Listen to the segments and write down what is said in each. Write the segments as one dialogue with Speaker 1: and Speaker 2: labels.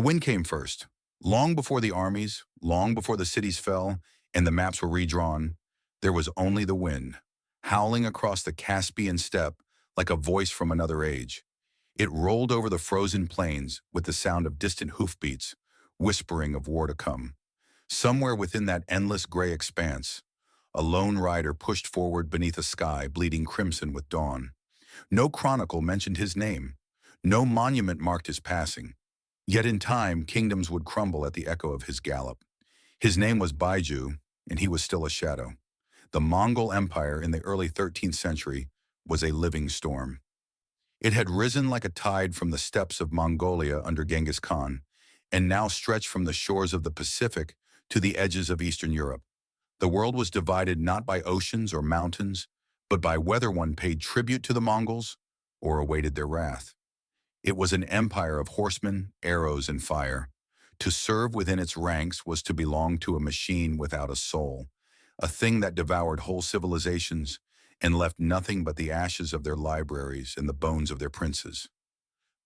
Speaker 1: The wind came first. Long before the armies, long before the cities fell, and the maps were redrawn, there was only the wind, howling across the Caspian steppe like a voice from another age. It rolled over the frozen plains with the sound of distant hoofbeats, whispering of war to come. Somewhere within that endless gray expanse, a lone rider pushed forward beneath a sky bleeding crimson with dawn. No chronicle mentioned his name. No monument marked his passing. Yet in time, kingdoms would crumble at the echo of his gallop. His name was Baiju, and he was still a shadow. The Mongol Empire in the early 13th century was a living storm. It had risen like a tide from the steppes of Mongolia under Genghis Khan, and now stretched from the shores of the Pacific to the edges of Eastern Europe. The world was divided not by oceans or mountains, but by whether one paid tribute to the Mongols or awaited their wrath. It was an empire of horsemen, arrows, and fire. To serve within its ranks was to belong to a machine without a soul, a thing that devoured whole civilizations and left nothing but the ashes of their libraries and the bones of their princes.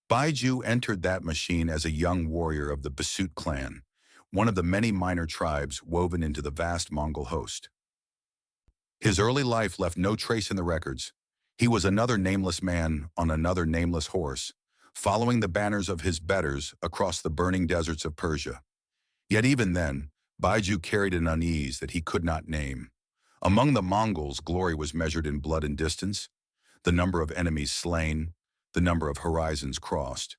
Speaker 1: Baiju entered that machine as a young warrior of the Basut clan, one of the many minor tribes woven into the vast Mongol host. His early life left no trace in the records. He was another nameless man on another nameless horse, following the banners of his betters across the burning deserts of Persia. Yet even then, Baiju carried an unease that he could not name. Among the Mongols, glory was measured in blood and distance, the number of enemies slain, the number of horizons crossed.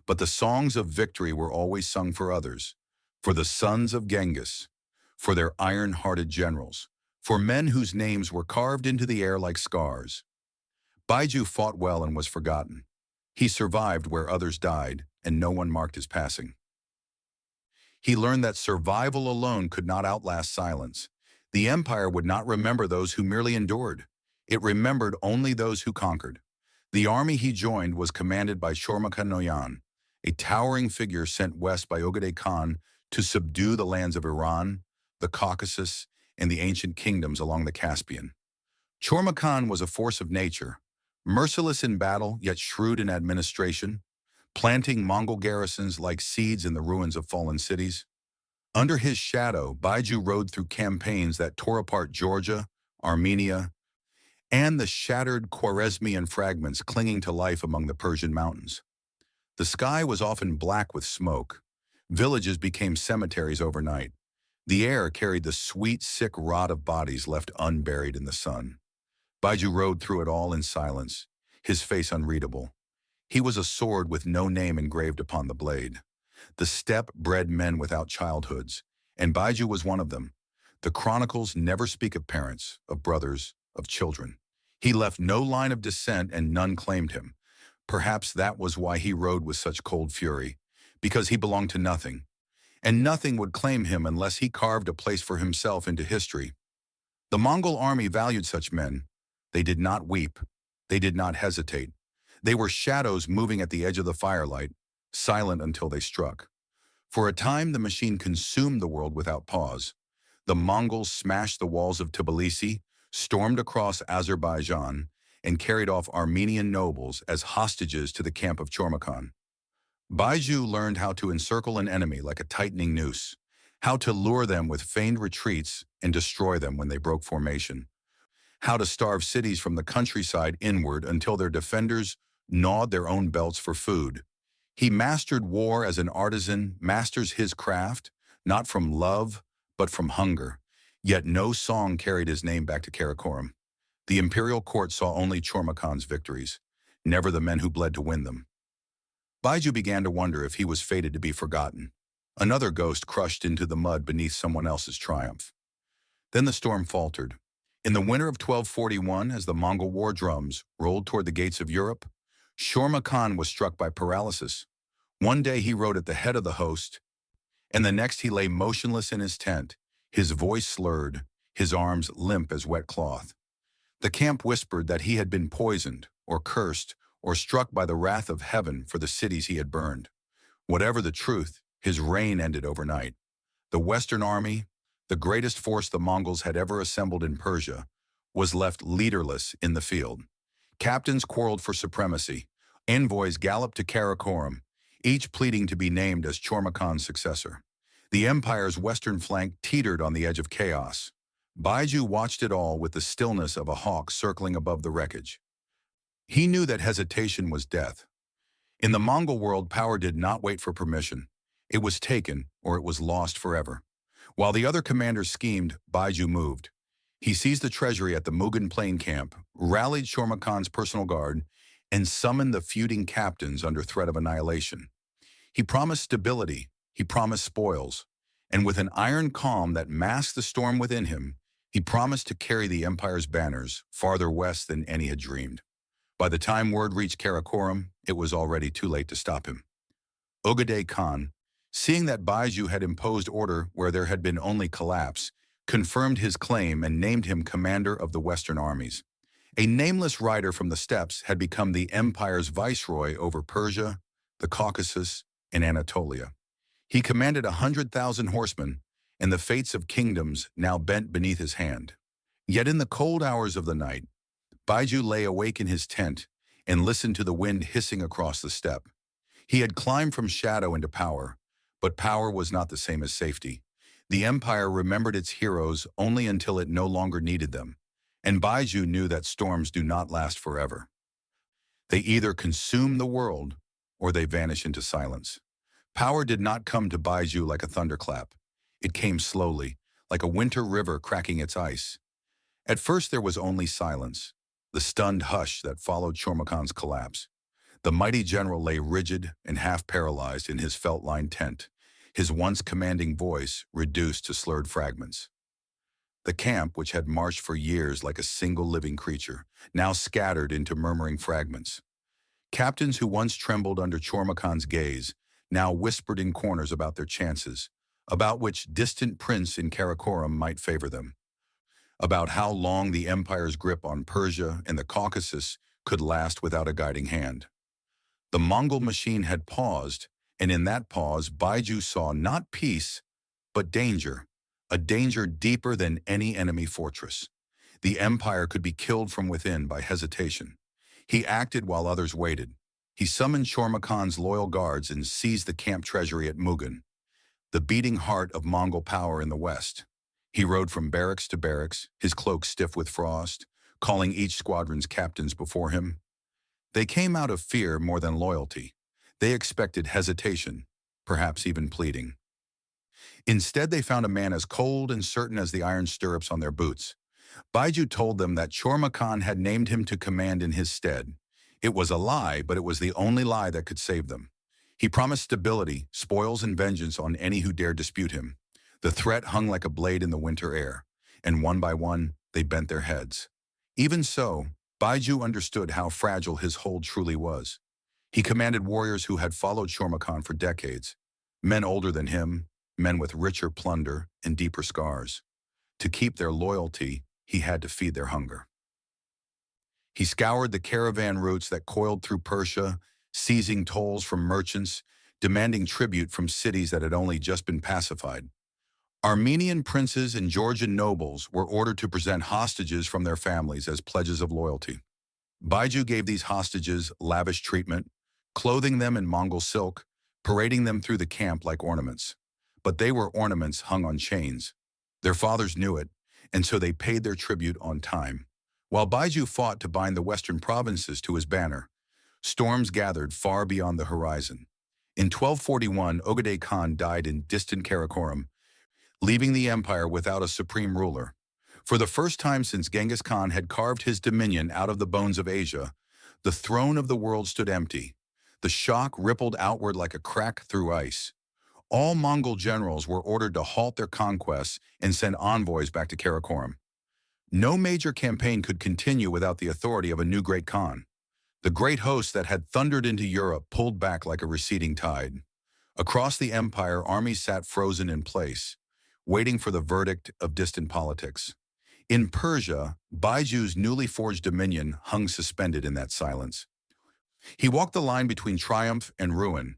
Speaker 1: But the songs of victory were always sung for others, for the sons of Genghis, for their iron-hearted generals, for men whose names were carved into the air like scars. Baiju fought well and was forgotten. He survived where others died, and no one marked his passing. He learned that survival alone could not outlast silence. The empire would not remember those who merely endured. It remembered only those who conquered. The army he joined was commanded by Seljuk Noyan, a towering figure sent west by Ogedei Khan to subdue the lands of Iran, the Caucasus, and the ancient kingdoms along the Caspian. Seljuk Khan was a force of nature, merciless in battle yet shrewd in administration, planting Mongol garrisons like seeds in the ruins of fallen cities. Under his shadow, Baiju rode through campaigns that tore apart Georgia, Armenia, and the shattered Khwarezmian fragments clinging to life among the Persian mountains. The sky was often black with smoke. Villages became cemeteries overnight. The air carried the sweet, sick rot of bodies left unburied in the sun. Baiju rode through it all in silence, his face unreadable. He was a sword with no name engraved upon the blade. The steppe bred men without childhoods, and Baiju was one of them. The chronicles never speak of parents, of brothers, of children. He left no line of descent and none claimed him. Perhaps that was why he rode with such cold fury, because he belonged to nothing. And nothing would claim him unless he carved a place for himself into history. The Mongol army valued such men. They did not weep. They did not hesitate. They were shadows moving at the edge of the firelight, silent until they struck. For a time, the machine consumed the world without pause. The Mongols smashed the walls of Tbilisi, stormed across Azerbaijan, and carried off Armenian nobles as hostages to the camp of Chormakhan. Baiju learned how to encircle an enemy like a tightening noose, how to lure them with feigned retreats and destroy them when they broke formation, how to starve cities from the countryside inward until their defenders gnawed their own belts for food. He mastered war as an artisan masters his craft, not from love, but from hunger. Yet no song carried his name back to Karakorum. The imperial court saw only Chormakhan's victories, never the men who bled to win them. Baiju began to wonder if he was fated to be forgotten, another ghost crushed into the mud beneath someone else's triumph. Then the storm faltered. In the winter of 1241, as the Mongol war drums rolled toward the gates of Europe, Chormakhan was struck by paralysis. One day he rode at the head of the host, and the next he lay motionless in his tent, his voice slurred, his arms limp as wet cloth. The camp whispered that he had been poisoned, or cursed, or struck by the wrath of heaven for the cities he had burned. Whatever the truth, his reign ended overnight. The Western army, the greatest force the Mongols had ever assembled in Persia, was left leaderless in the field. Captains quarreled for supremacy. Envoys galloped to Karakorum. each pleading to be named as Chormakhan's successor. The empire's western flank teetered on the edge of chaos. Baiju watched it all with the stillness of a hawk circling above the wreckage. He knew that hesitation was death. In the Mongol world, power did not wait for permission. It was taken, or it was lost forever. While the other commanders schemed, Baiju moved. He seized the treasury at the Mugan Plain camp, rallied Chormakhan's personal guard, and summoned the feuding captains under threat of annihilation. He promised stability, he promised spoils, and with an iron calm that masked the storm within him, he promised to carry the empire's banners farther west than any had dreamed. By the time word reached Karakorum, it was already too late to stop him. Ogedei Khan, seeing that Baiju had imposed order where there had been only collapse, confirmed his claim and named him commander of the Western armies. A nameless rider from the steppes had become the empire's viceroy over Persia, the Caucasus, and Anatolia. He commanded 100,000 horsemen, and the fates of kingdoms now bent beneath his hand. Yet in the cold hours of the night, Baiju lay awake in his tent and listened to the wind hissing across the steppe. He had climbed from shadow into power, but power was not the same as safety. The empire remembered its heroes only until it no longer needed them, and Baiju knew that storms do not last forever. They either consume the world or they vanish into silence. Power did not come to Baiju like a thunderclap. It came slowly, like a winter river cracking its ice. At first there was only silence, the stunned hush that followed Chormakhan's collapse. The mighty general lay rigid and half-paralyzed in his felt-lined tent, his once commanding voice reduced to slurred fragments. The camp, which had marched for years like a single living creature, now scattered into murmuring fragments. Captains who once trembled under Chormakhan's gaze now whispered in corners about their chances, about which distant prince in Karakorum might favor them, about how long the empire's grip on Persia and the Caucasus could last without a guiding hand. The Mongol machine had paused, and in that pause, Baiju saw not peace, but danger, a danger deeper than any enemy fortress. The empire could be killed from within by hesitation. He acted while others waited. He summoned Chormakhan's loyal guards and seized the camp treasury at Mugan, the beating heart of Mongol power in the west. He rode from barracks to barracks, his cloak stiff with frost, calling each squadron's captains before him. They came out of fear more than loyalty. They expected hesitation, perhaps even pleading. Instead, they found a man as cold and certain as the iron stirrups on their boots. Baiju told them that Chormakhan had named him to command in his stead. It was a lie, but it was the only lie that could save them. He promised stability, spoils, and vengeance on any who dared dispute him. The threat hung like a blade in the winter air, and one by one, they bent their heads. Even so, Baiju understood how fragile his hold truly was. He commanded warriors who had followed Chormakhan for decades, men older than him, men with richer plunder and deeper scars. To keep their loyalty, he had to feed their hunger. He scoured the caravan routes that coiled through Persia, seizing tolls from merchants, demanding tribute from cities that had only just been pacified. Armenian princes and Georgian nobles were ordered to present hostages from their families as pledges of loyalty. Baiju gave these hostages lavish treatment, clothing them in Mongol silk, parading them through the camp like ornaments. But they were ornaments hung on chains. Their fathers knew it, and so they paid their tribute on time. While Baiju fought to bind the western provinces to his banner, storms gathered far beyond the horizon. In 1241, Ogedei Khan died in distant Karakorum, leaving the empire without a supreme ruler. For the first time since Genghis Khan had carved his dominion out of the bones of Asia, the throne of the world stood empty. The shock rippled outward like a crack through ice. All Mongol generals were ordered to halt their conquests and send envoys back to Karakorum. No major campaign could continue without the authority of a new great Khan. The great host that had thundered into Europe pulled back like a receding tide. Across the empire, armies sat frozen in place, waiting for the verdict of distant politics. In Persia, Baiju's newly forged dominion hung suspended in that silence. He walked the line between triumph and ruin.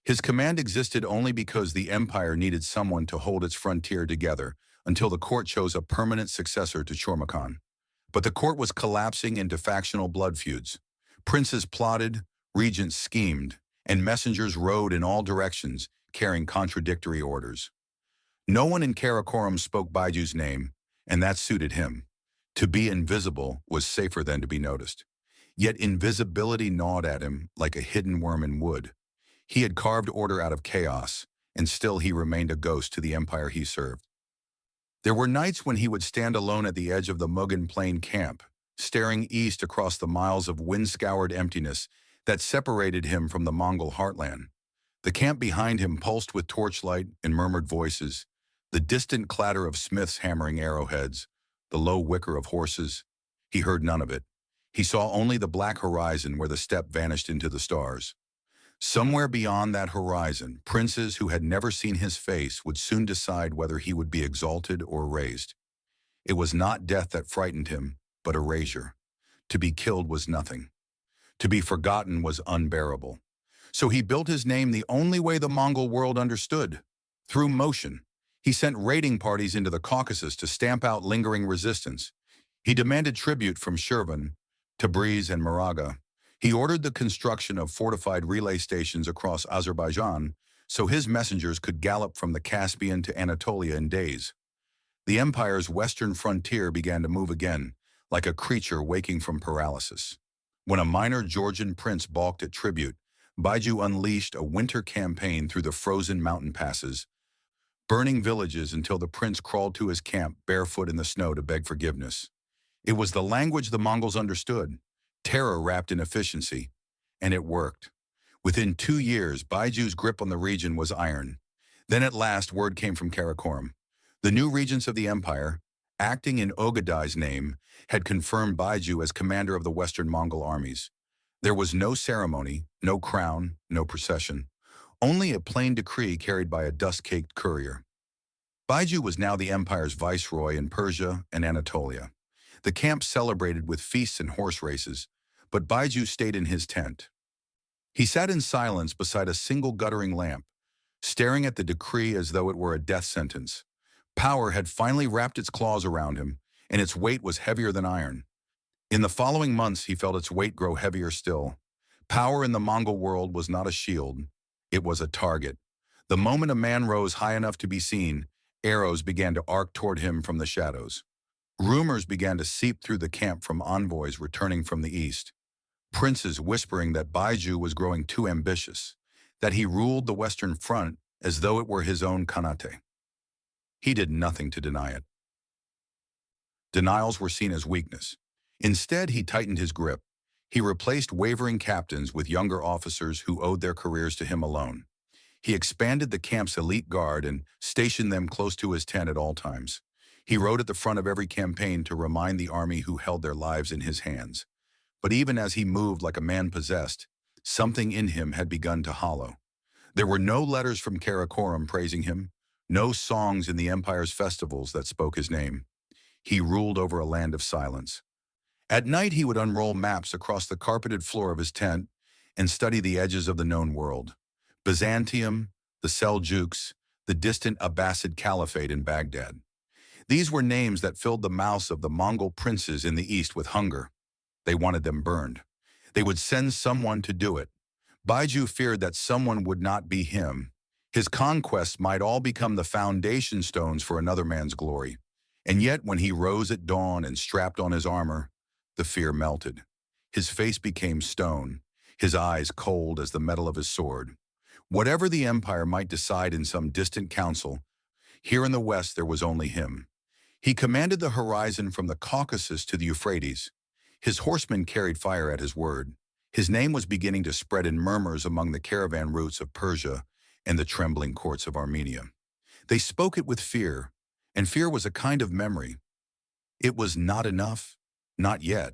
Speaker 1: His command existed only because the empire needed someone to hold its frontier together until the court chose a permanent successor to Chormakhan. But the court was collapsing into factional blood feuds. Princes plotted, regents schemed, and messengers rode in all directions, carrying contradictory orders. No one in Karakorum spoke Baiju's name, and that suited him. To be invisible was safer than to be noticed. Yet invisibility gnawed at him like a hidden worm in wood. He had carved order out of chaos, and still he remained a ghost to the empire he served. There were nights when he would stand alone at the edge of the Mugan Plain camp, staring east across the miles of wind-scoured emptiness that separated him from the Mongol heartland. The camp behind him pulsed with torchlight and murmured voices, the distant clatter of smiths hammering arrowheads, the low whicker of horses. He heard none of it. He saw only the black horizon where the steppe vanished into the stars. Somewhere beyond that horizon, princes who had never seen his face would soon decide whether he would be exalted or razed. It was not death that frightened him, but erasure. To be killed was nothing. To be forgotten was unbearable. So he built his name the only way the Mongol world understood, through motion. He sent raiding parties into the Caucasus to stamp out lingering resistance. He demanded tribute from Shirvan, Tabriz, and Moraga. He ordered the construction of fortified relay stations across Azerbaijan so his messengers could gallop from the Caspian to Anatolia in days. The empire's western frontier began to move again, like a creature waking from paralysis. When a minor Georgian prince balked at tribute, Baiju unleashed a winter campaign through the frozen mountain passes, burning villages until the prince crawled to his camp barefoot in the snow to beg forgiveness. It was the language the Mongols understood, terror wrapped in efficiency, and it worked. Within 2 years, Baiju's grip on the region was iron. Then at last, word came from Karakorum. The new regents of the empire, acting in Ogedai's name, had confirmed Baiju as commander of the Western Mongol armies. There was no ceremony, no crown, no procession, only a plain decree carried by a dust-caked courier. Baiju was now the empire's viceroy in Persia and Anatolia. The camp celebrated with feasts and horse races, but Baiju stayed in his tent. He sat in silence beside a single guttering lamp, staring at the decree as though it were a death sentence. Power had finally wrapped its claws around him, and its weight was heavier than iron. In the following months, he felt its weight grow heavier still. Power in the Mongol world was not a shield. It was a target. The moment a man rose high enough to be seen, arrows began to arc toward him from the shadows. Rumors began to seep through the camp from envoys returning from the east. Princes whispering that Baiju was growing too ambitious, that he ruled the Western Front as though it were his own Khanate. He did nothing to deny it. Denials were seen as weakness. Instead, he tightened his grip. He replaced wavering captains with younger officers who owed their careers to him alone. He expanded the camp's elite guard and stationed them close to his tent at all times. He rode at the front of every campaign to remind the army who held their lives in his hands. But even as he moved like a man possessed, something in him had begun to hollow. There were no letters from Karakorum praising him, no songs in the empire's festivals that spoke his name. He ruled over a land of silence. At night, he would unroll maps across the carpeted floor of his tent and study the edges of the known world. Byzantium, the Seljuks, the distant Abbasid Caliphate in Baghdad. These were names that filled the mouths of the Mongol princes in the east with hunger. They wanted them burned. They would send someone to do it. Baiju feared that someone would not be him. His conquests might all become the foundation stones for another man's glory. And yet, when he rose at dawn and strapped on his armor, the fear melted. His face became stone, his eyes cold as the metal of his sword. Whatever the empire might decide in some distant council, here in the west there was only him. He commanded the horizon from the Caucasus to the Euphrates. His horsemen carried fire at his word. His name was beginning to spread in murmurs among the caravan routes of Persia and the trembling courts of Armenia. They spoke it with fear, and fear was a kind of memory. It was not enough, not yet,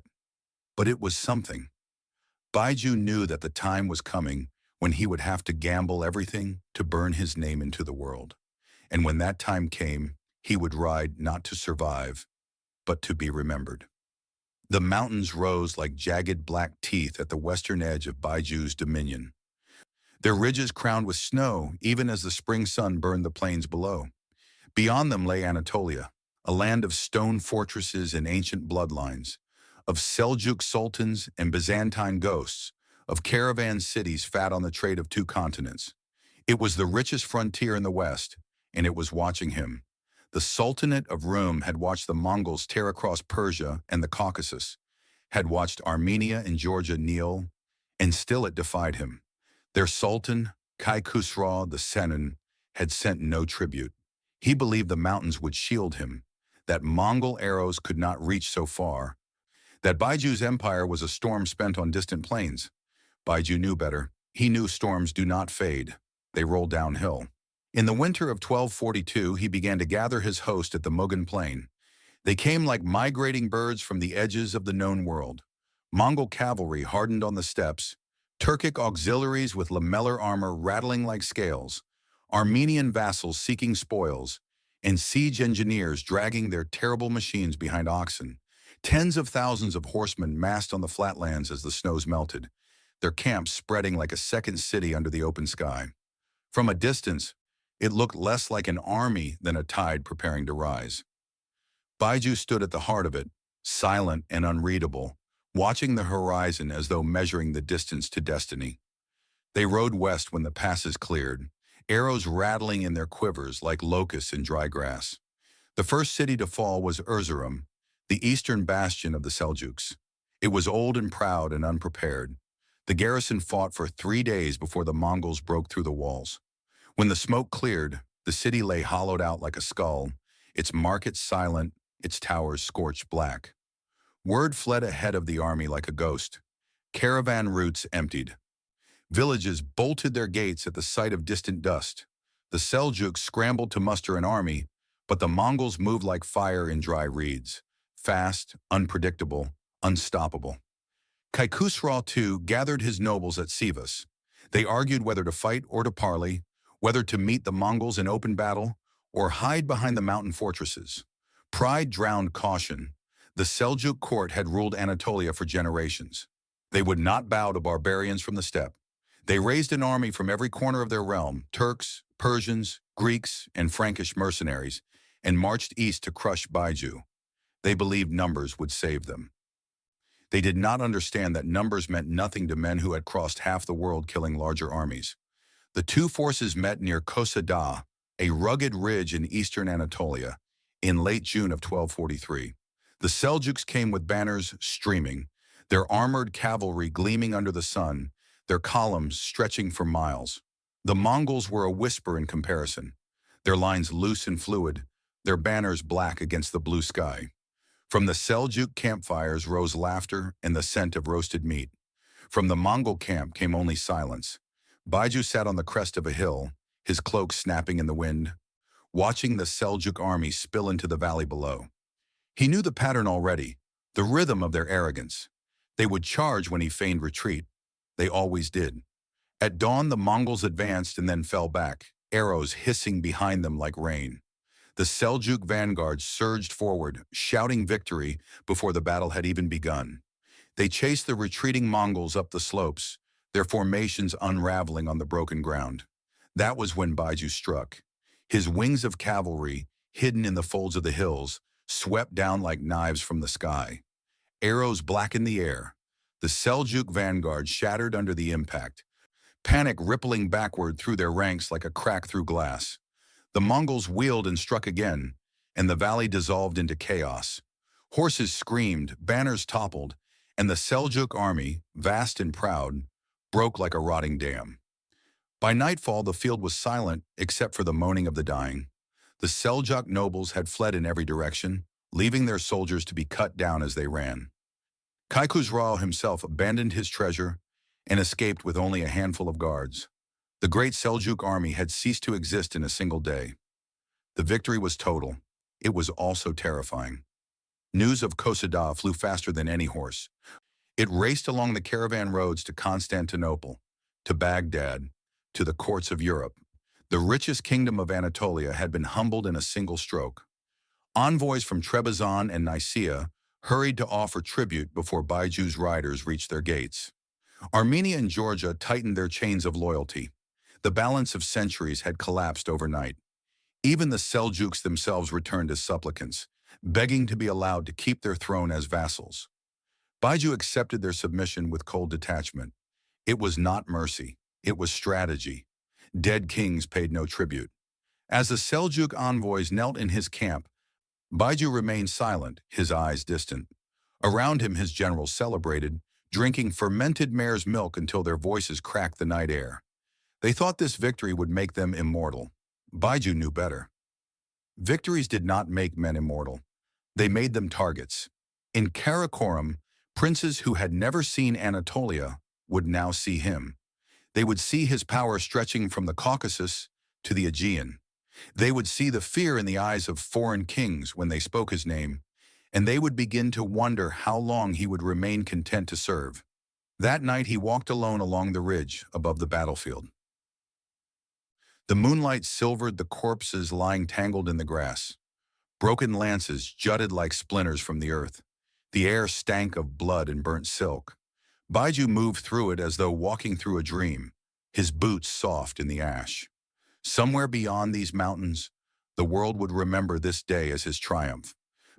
Speaker 1: but it was something. Baiju knew that the time was coming when he would have to gamble everything to burn his name into the world. And when that time came, he would ride not to survive, but to be remembered. The mountains rose like jagged black teeth at the western edge of Baiju's dominion. Their ridges crowned with snow, even as the spring sun burned the plains below. Beyond them lay Anatolia, a land of stone fortresses and ancient bloodlines, of Seljuk sultans and Byzantine ghosts, of caravan cities fat on the trade of two continents. It was the richest frontier in the West, and it was watching him. The Sultanate of Rum had watched the Mongols tear across Persia and the Caucasus, had watched Armenia and Georgia kneel, and still it defied him. Their Sultan, Kai Khusraw the Senan, had sent no tribute. He believed the mountains would shield him, that Mongol arrows could not reach so far, that Baiju's empire was a storm spent on distant plains. Baiju knew better. He knew storms do not fade. They roll downhill. In the winter of 1242, he began to gather his host at the Mogan Plain. They came like migrating birds from the edges of the known world. Mongol cavalry hardened on the steppes, Turkic auxiliaries with lamellar armor rattling like scales, Armenian vassals seeking spoils, and siege engineers dragging their terrible machines behind oxen. Tens of thousands of horsemen massed on the flatlands as the snows melted, their camps spreading like a second city under the open sky. From a distance, it looked less like an army than a tide preparing to rise. Baiju stood at the heart of it, silent and unreadable, watching the horizon as though measuring the distance to destiny. They rode west when the passes cleared, arrows rattling in their quivers like locusts in dry grass. The first city to fall was Erzurum, the eastern bastion of the Seljuks. It was old and proud and unprepared. The garrison fought for 3 days before the Mongols broke through the walls. When the smoke cleared, the city lay hollowed out like a skull, its markets silent, its towers scorched black. Word fled ahead of the army like a ghost. Caravan routes emptied. Villages bolted their gates at the sight of distant dust. The Seljuks scrambled to muster an army, but the Mongols moved like fire in dry reeds. Fast, unpredictable, unstoppable. Kai Khusraw too gathered his nobles at Sivas. They argued whether to fight or to parley, whether to meet the Mongols in open battle or hide behind the mountain fortresses. Pride drowned caution. The Seljuk court had ruled Anatolia for generations. They would not bow to barbarians from the steppe. They raised an army from every corner of their realm, Turks, Persians, Greeks, and Frankish mercenaries, and marched east to crush Baiju. They believed numbers would save them. They did not understand that numbers meant nothing to men who had crossed half the world killing larger armies. The two forces met near Kosa Dagh, a rugged ridge in eastern Anatolia, in late June of 1243. The Seljuks came with banners streaming, their armored cavalry gleaming under the sun, their columns stretching for miles. The Mongols were a whisper in comparison, their lines loose and fluid, their banners black against the blue sky. From the Seljuk campfires rose laughter and the scent of roasted meat. From the Mongol camp came only silence. Baiju sat on the crest of a hill, his cloak snapping in the wind, watching the Seljuk army spill into the valley below. He knew the pattern already, the rhythm of their arrogance. They would charge when he feigned retreat. They always did. At dawn, the Mongols advanced and then fell back, arrows hissing behind them like rain. The Seljuk vanguard surged forward, shouting victory before the battle had even begun. They chased the retreating Mongols up the slopes, their formations unraveling on the broken ground. That was when Baiju struck. His wings of cavalry, hidden in the folds of the hills, swept down like knives from the sky. Arrows blackened the air. The Seljuk vanguard shattered under the impact, panic rippling backward through their ranks like a crack through glass. The Mongols wheeled and struck again, and the valley dissolved into chaos. Horses screamed, banners toppled, and the Seljuk army, vast and proud, broke like a rotting dam. By nightfall, the field was silent except for the moaning of the dying. The Seljuk nobles had fled in every direction, leaving their soldiers to be cut down as they ran. Kai Khusraw himself abandoned his treasure and escaped with only a handful of guards. The great Seljuk army had ceased to exist in a single day. The victory was total. It was also terrifying. News of Kosa Dagh flew faster than any horse. It raced along the caravan roads to Constantinople, to Baghdad, to the courts of Europe. The richest kingdom of Anatolia had been humbled in a single stroke. Envoys from Trebizond and Nicaea hurried to offer tribute before Baiju's riders reached their gates. Armenia and Georgia tightened their chains of loyalty. The balance of centuries had collapsed overnight. Even the Seljuks themselves returned as supplicants, begging to be allowed to keep their throne as vassals. Baiju accepted their submission with cold detachment. It was not mercy. It was strategy. Dead kings paid no tribute. As the Seljuk envoys knelt in his camp, Baiju remained silent, his eyes distant. Around him his generals celebrated, drinking fermented mare's milk until their voices cracked the night air. They thought this victory would make them immortal. Baiju knew better. Victories did not make men immortal. They made them targets. In Karakorum, princes who had never seen Anatolia would now see him. They would see his power stretching from the Caucasus to the Aegean. They would see the fear in the eyes of foreign kings when they spoke his name, and they would begin to wonder how long he would remain content to serve. That night he walked alone along the ridge above the battlefield. The moonlight silvered the corpses lying tangled in the grass. Broken lances jutted like splinters from the earth. The air stank of blood and burnt silk. Baiju moved through it as though walking through a dream, his boots soft in the ash. Somewhere beyond these mountains, the world would remember this day as his triumph.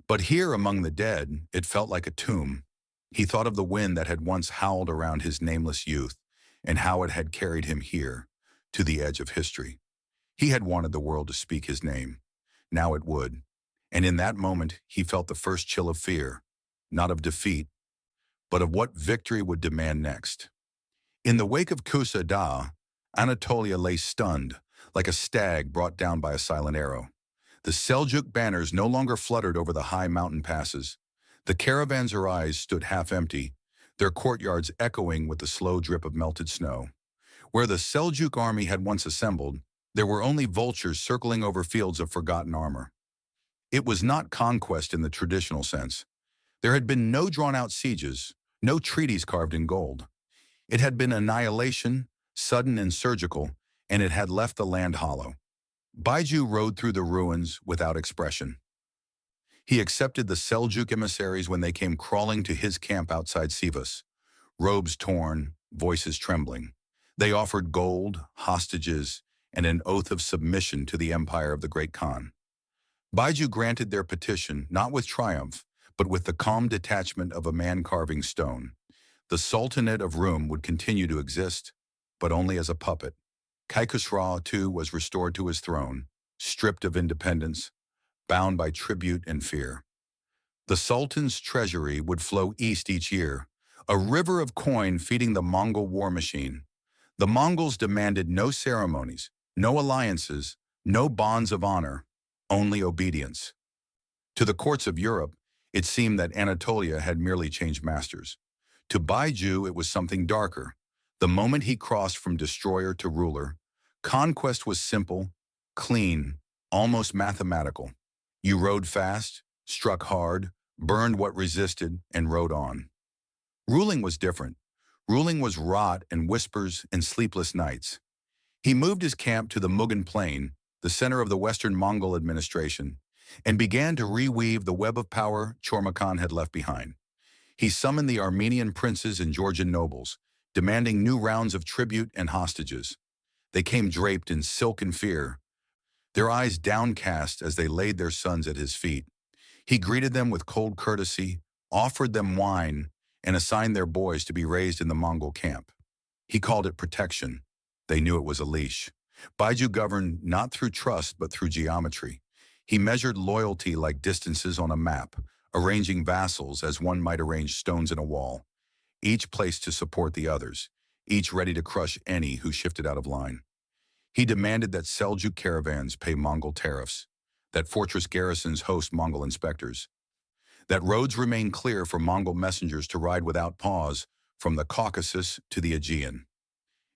Speaker 1: But here among the dead, it felt like a tomb. He thought of the wind that had once howled around his nameless youth, and how it had carried him here, to the edge of history. He had wanted the world to speak his name. Now it would. And in that moment, he felt the first chill of fear, not of defeat, but of what victory would demand next. In the wake of Kusa Da, Anatolia lay stunned, like a stag brought down by a silent arrow. The Seljuk banners no longer fluttered over the high mountain passes. The caravanserais stood half empty, their courtyards echoing with the slow drip of melted snow. Where the Seljuk army had once assembled, there were only vultures circling over fields of forgotten armor. It was not conquest in the traditional sense. There had been no drawn-out sieges, no treaties carved in gold. It had been annihilation, sudden and surgical, and it had left the land hollow. Baiju rode through the ruins without expression. He accepted the Seljuk emissaries when they came crawling to his camp outside Sivas, robes torn, voices trembling. They offered gold, hostages, and an oath of submission to the empire of the great Khan. Baiju granted their petition not with triumph, but with the calm detachment of a man carving stone. The Sultanate of Rum would continue to exist, but only as a puppet. Kaikhosra, too, was restored to his throne, stripped of independence, bound by tribute and fear. The Sultan's treasury would flow east each year, a river of coin feeding the Mongol war machine. The Mongols demanded no ceremonies, no alliances, no bonds of honor, only obedience. To the courts of Europe, it seemed that Anatolia had merely changed masters. To Baiju, it was something darker. The moment he crossed from destroyer to ruler, conquest was simple, clean, almost mathematical. You rode fast, struck hard, burned what resisted, and rode on. Ruling was different. Ruling was rot and whispers and sleepless nights. He moved his camp to the Mugan Plain, the center of the Western Mongol administration, and began to reweave the web of power Chormakan had left behind. He summoned the Armenian princes and Georgian nobles, demanding new rounds of tribute and hostages. They came draped in silk and fear, their eyes downcast as they laid their sons at his feet. He greeted them with cold courtesy, offered them wine, and assigned their boys to be raised in the Mongol camp. He called it protection. They knew it was a leash. Baiju governed not through trust but through geometry. He measured loyalty like distances on a map, arranging vassals as one might arrange stones in a wall, each placed to support the others, each ready to crush any who shifted out of line. He demanded that Seljuk caravans pay Mongol tariffs, that fortress garrisons host Mongol inspectors, that roads remain clear for Mongol messengers to ride without pause from the Caucasus to the Aegean.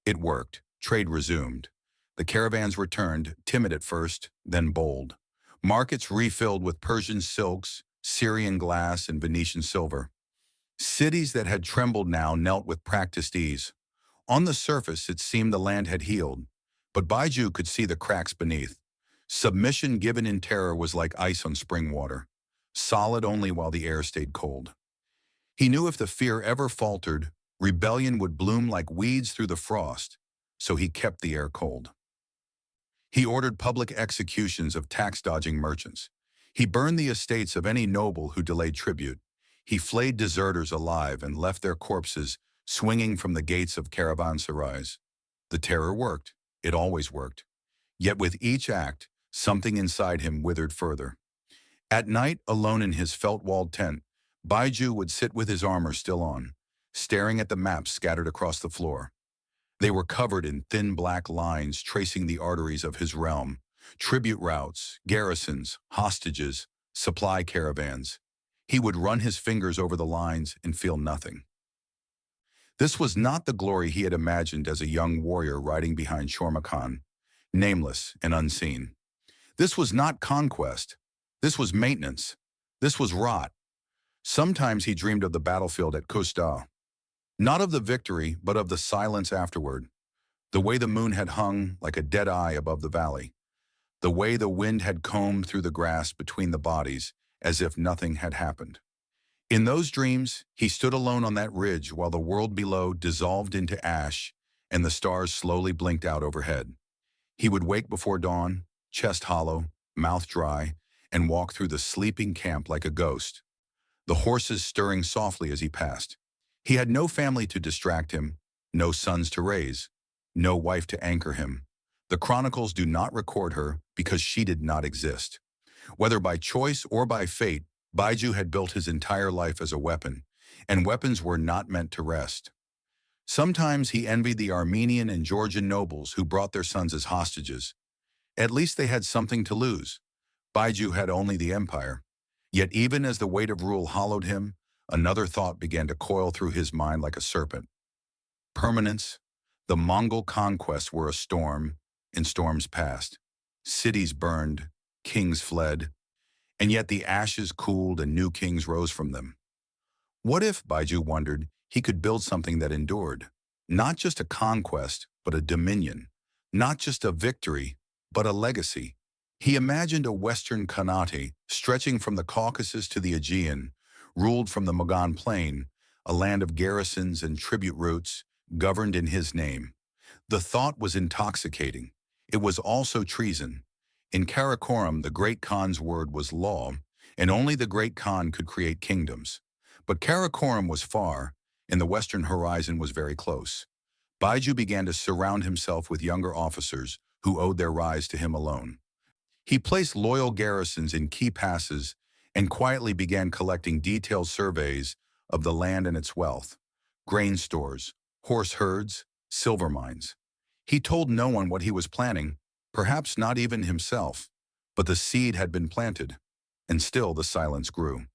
Speaker 1: It worked. Trade resumed. The caravans returned, timid at first, then bold. Markets refilled with Persian silks, Syrian glass, and Venetian silver. Cities that had trembled now knelt with practiced ease. On the surface, it seemed the land had healed, but Baiju could see the cracks beneath. Submission given in terror was like ice on spring water, solid only while the air stayed cold. He knew if the fear ever faltered, rebellion would bloom like weeds through the frost, so he kept the air cold. He ordered public executions of tax-dodging merchants. He burned the estates of any noble who delayed tribute. He flayed deserters alive and left their corpses swinging from the gates of caravanserais. The terror worked. It always worked. Yet with each act, something inside him withered further. At night, alone in his felt-walled tent, Baiju would sit with his armor still on, staring at the maps scattered across the floor. They were covered in thin black lines tracing the arteries of his realm, tribute routes, garrisons, hostages, supply caravans. He would run his fingers over the lines and feel nothing. This was not the glory he had imagined as a young warrior riding behind Shorma Khan, nameless and unseen. This was not conquest. This was maintenance. This was rot. Sometimes he dreamed of the battlefield at Kusta, not of the victory, but of the silence afterward, the way the moon had hung like a dead eye above the valley, the way the wind had combed through the grass between the bodies as if nothing had happened. In those dreams, he stood alone on that ridge while the world below dissolved into ash and the stars slowly blinked out overhead. He would wake before dawn, chest hollow, mouth dry, and walk through the sleeping camp like a ghost, the horses stirring softly as he passed. He had no family to distract him, no sons to raise, no wife to anchor him. The chronicles do not record her because she did not exist. Whether by choice or by fate, Baiju had built his entire life as a weapon, and weapons were not meant to rest. Sometimes he envied the Armenian and Georgian nobles who brought their sons as hostages. At least they had something to lose. Baiju had only the empire. Yet even as the weight of rule hollowed him, another thought began to coil through his mind like a serpent. Permanence. The Mongol conquests were a storm, and storms passed. Cities burned, kings fled, and yet the ashes cooled and new kings rose from them. What if, Baiju wondered, he could build something that endured? Not just a conquest, but a dominion. Not just a victory, but a legacy. He imagined a Western Khanate stretching from the Caucasus to the Aegean, ruled from the Mongol plain, a land of garrisons and tribute routes, governed in his name. The thought was intoxicating. It was also treason. In Karakoram, the great Khan's word was law, and only the great Khan could create kingdoms. But Karakoram was far, and the western horizon was very close. Baiju began to surround himself with younger officers who owed their rise to him alone. He placed loyal garrisons in key passes and quietly began collecting detailed surveys of the land and its wealth, grain stores, horse herds, silver mines. He told no one what he was planning, perhaps not even himself, but the seed had been planted, and still the silence grew.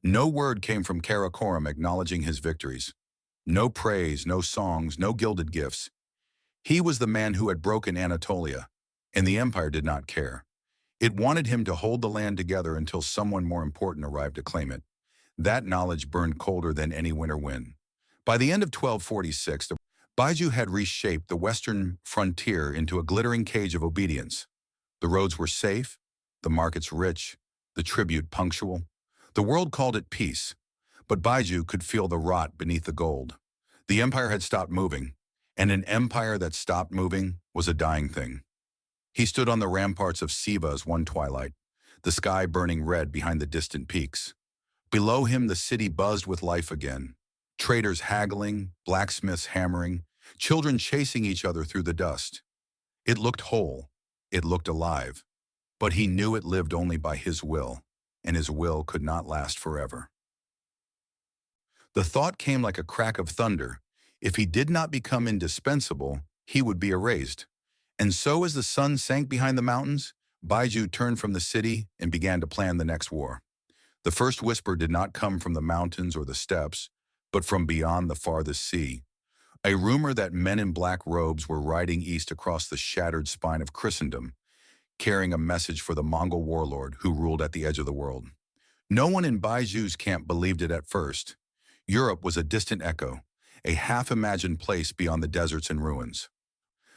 Speaker 1: No word came from Karakoram acknowledging his victories. No praise, no songs, no gilded gifts. He was the man who had broken Anatolia, and the empire did not care. It wanted him to hold the land together until someone more important arrived to claim it. That knowledge burned colder than any winter wind. By the end of 1246, the Baiju had reshaped the western frontier into a glittering cage of obedience. The roads were safe, the markets rich, the tribute punctual. The world called it peace, but Baiju could feel the rot beneath the gold. The empire had stopped moving, and an empire that stopped moving was a dying thing. He stood on the ramparts of Sivas one twilight, the sky burning red behind the distant peaks. Below him, the city buzzed with life again. Traders haggling, blacksmiths hammering, children chasing each other through the dust. It looked whole. It looked alive. But he knew it lived only by his will, and his will could not last forever. The thought came like a crack of thunder. If he did not become indispensable, he would be erased. And so as the sun sank behind the mountains, Baiju turned from the city and began to plan the next war. The first whisper did not come from the mountains or the steppes, but from beyond the farthest sea. A rumor that men in black robes were riding east across the shattered spine of Christendom, carrying a message for the Mongol warlord who ruled at the edge of the world. No one in Baiju's camp believed it at first. Europe was a distant echo, a half-imagined place beyond the deserts and ruins.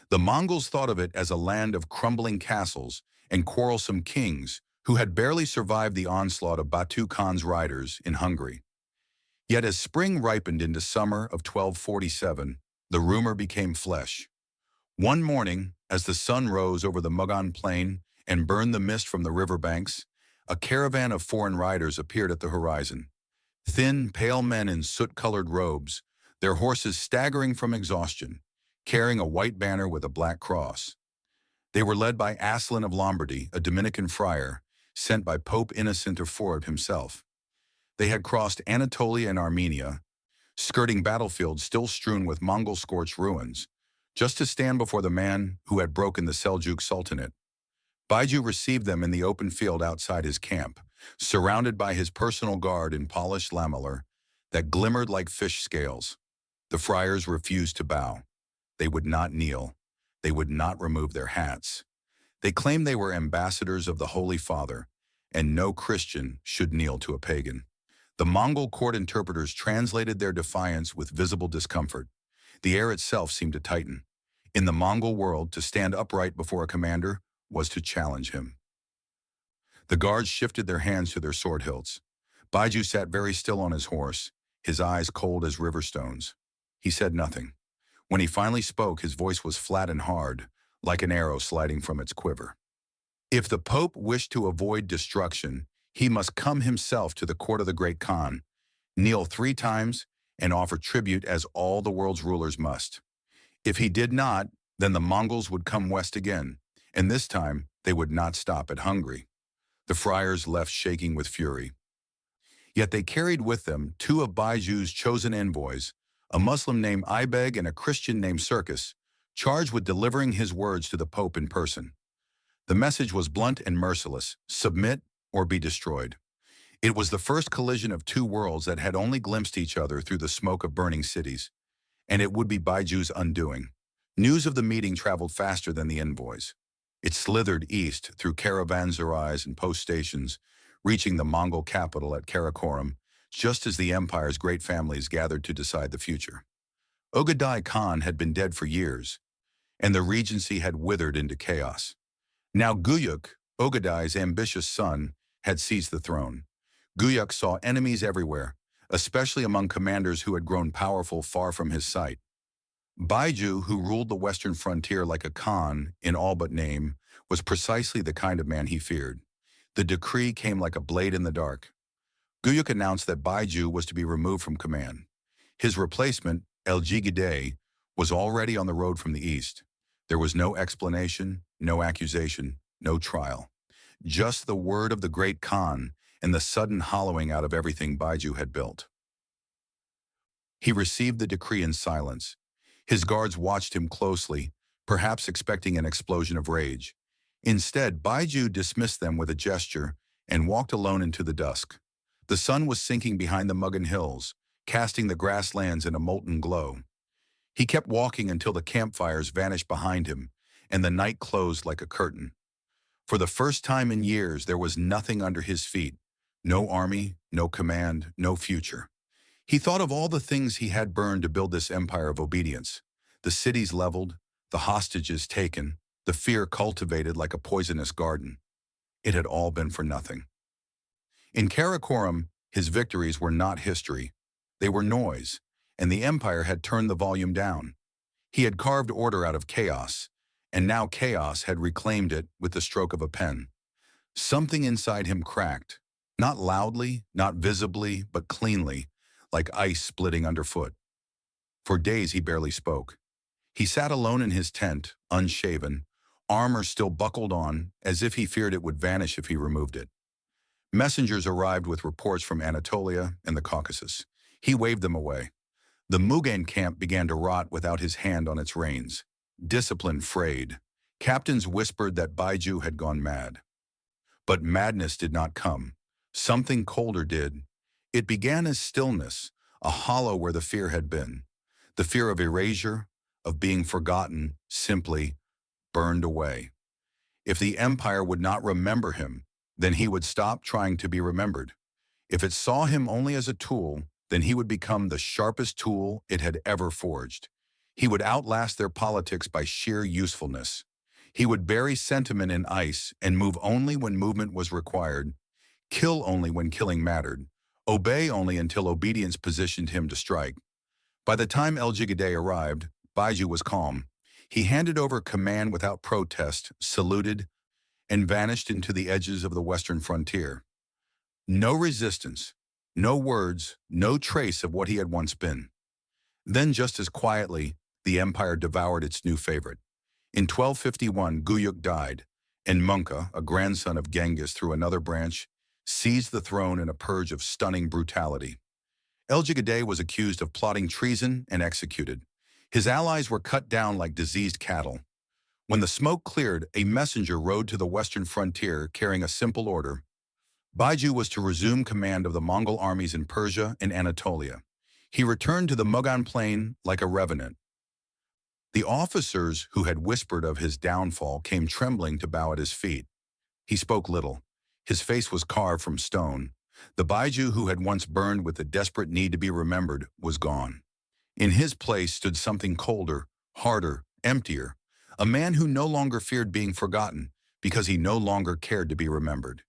Speaker 1: The Mongols thought of it as a land of crumbling castles and quarrelsome kings who had barely survived the onslaught of Batu Khan's riders in Hungary. Yet as spring ripened into summer of 1247, the rumor became flesh. One morning, as the sun rose over the Mongol plain and burned the mist from the riverbanks, a caravan of foreign riders appeared at the horizon. Thin, pale men in soot-colored robes, their horses staggering from exhaustion, carrying a white banner with a black cross. They were led by Aslan of Lombardy, a Dominican friar, sent by Pope Innocent IV himself. They had crossed Anatolia and Armenia, skirting battlefields still strewn with Mongol-scorched ruins, just to stand before the man who had broken the Seljuk Sultanate. Baiju received them in the open field outside his camp, surrounded by his personal guard in polished lamellar that glimmered like fish scales. The friars refused to bow. They would not kneel. They would not remove their hats. They claimed they were ambassadors of the Holy Father, and no Christian should kneel to a pagan. The Mongol court interpreters translated their defiance with visible discomfort. The air itself seemed to tighten. In the Mongol world, to stand upright before a commander was to challenge him. The guards shifted their hands to their sword hilts. Baiju sat very still on his horse, his eyes cold as river stones. He said nothing. When he finally spoke, his voice was flat and hard, like an arrow sliding from its quiver. If the Pope wished to avoid destruction, he must come himself to the court of the great Khan, kneel 3 times, and offer tribute as all the world's rulers must. If he did not, then the Mongols would come west again, and this time they would not stop at Hungary. The friars left shaking with fury. Yet they carried with them 2 of Baiju's chosen envoys, a Muslim named Ibeg and a Christian named Circus, charged with delivering his words to the Pope in person. The message was blunt and merciless: submit or be destroyed. It was the first collision of 2 worlds that had only glimpsed each other through the smoke of burning cities, and it would be Baiju's undoing. News of the meeting traveled faster than the envoys. It slithered east through caravanserais and post stations, reaching the Mongol capital at Karakorum, just as the empire's great families gathered to decide the future. Ogadai Khan had been dead for years, and the regency had withered into chaos. Now Guyuk, Ogadai's ambitious son, had seized the throne. Guyuk saw enemies everywhere, especially among commanders who had grown powerful far from his sight. Baiju, who ruled the western frontier like a Khan in all but name, was precisely the kind of man he feared. The decree came like a blade in the dark. Guyuk announced that Baiju was to be removed from command. His replacement, Eljigidei, was already on the road from the east. There was no explanation, no accusation, no trial. Just the word of the great Khan and the sudden hollowing out of everything Baiju had built. He received the decree in silence. His guards watched him closely, perhaps expecting an explosion of rage. Instead, Baiju dismissed them with a gesture and walked alone into the dusk. The sun was sinking behind the Mugan hills, casting the grasslands in a molten glow. He kept walking until the campfires vanished behind him, and the night closed like a curtain. For the first time in years, there was nothing under his feet. No army, no command, no future. He thought of all the things he had burned to build this empire of obedience. The cities leveled, the hostages taken, the fear cultivated like a poisonous garden. It had all been for nothing. In Karakorum, his victories were not history. They were noise, and the empire had turned the volume down. He had carved order out of chaos, and now chaos had reclaimed it with the stroke of a pen. Something inside him cracked, not loudly, not visibly, but cleanly, like ice splitting underfoot. For days he barely spoke. He sat alone in his tent, unshaven, armor still buckled on, as if he feared it would vanish if he removed it. Messengers arrived with reports from Anatolia and the Caucasus. He waved them away. The Mugan camp began to rot without his hand on its reins. Discipline frayed. Captains whispered that Baiju had gone mad. But madness did not come. Something colder did. It began as stillness, a hollow where the fear had been. The fear of erasure, of being forgotten, simply burned away. If the empire would not remember him, then he would stop trying to be remembered. If it saw him only as a tool, then he would become the sharpest tool it had ever forged. He would outlast their politics by sheer usefulness. He would bury sentiment in ice and move only when movement was required, kill only when killing mattered, obey only until obedience positioned him to strike. By the time Eljigidei arrived, Baiju was calm. He handed over command without protest, saluted, and vanished into the edges of the western frontier. No resistance, no words, no trace of what he had once been. Then, just as quietly, the empire devoured its new favorite. In 1251, Guyuk died, and Munka, a grandson of Genghis through another branch, seized the throne in a purge of stunning brutality. El-Jigadeh was accused of plotting treason and executed. His allies were cut down like diseased cattle. When the smoke cleared, a messenger rode to the western frontier carrying a simple order. Baiju was to resume command of the Mongol armies in Persia and Anatolia. He returned to the Mugan plain like a revenant. The officers who had whispered of his downfall came trembling to bow at his feet. He spoke little. His face was carved from stone. The Baiju who had once burned with the desperate need to be remembered was gone. In his place stood something colder, harder, emptier, a man who no longer feared being forgotten because he no longer cared to be remembered.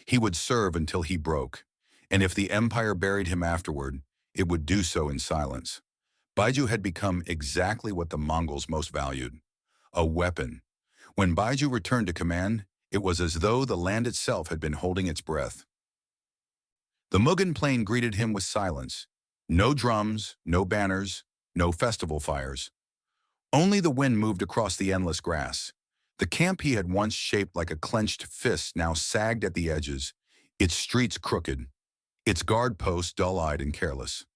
Speaker 1: He would serve until he broke, and if the empire buried him afterward, it would do so in silence. Baiju had become exactly what the Mongols most valued, a weapon. When Baiju returned to command, it was as though the land itself had been holding its breath. The Mugan plain greeted him with silence. No drums, no banners, no festival fires. Only the wind moved across the endless grass. The camp he had once shaped like a clenched fist now sagged at the edges, its streets crooked, its guard posts dull-eyed and careless.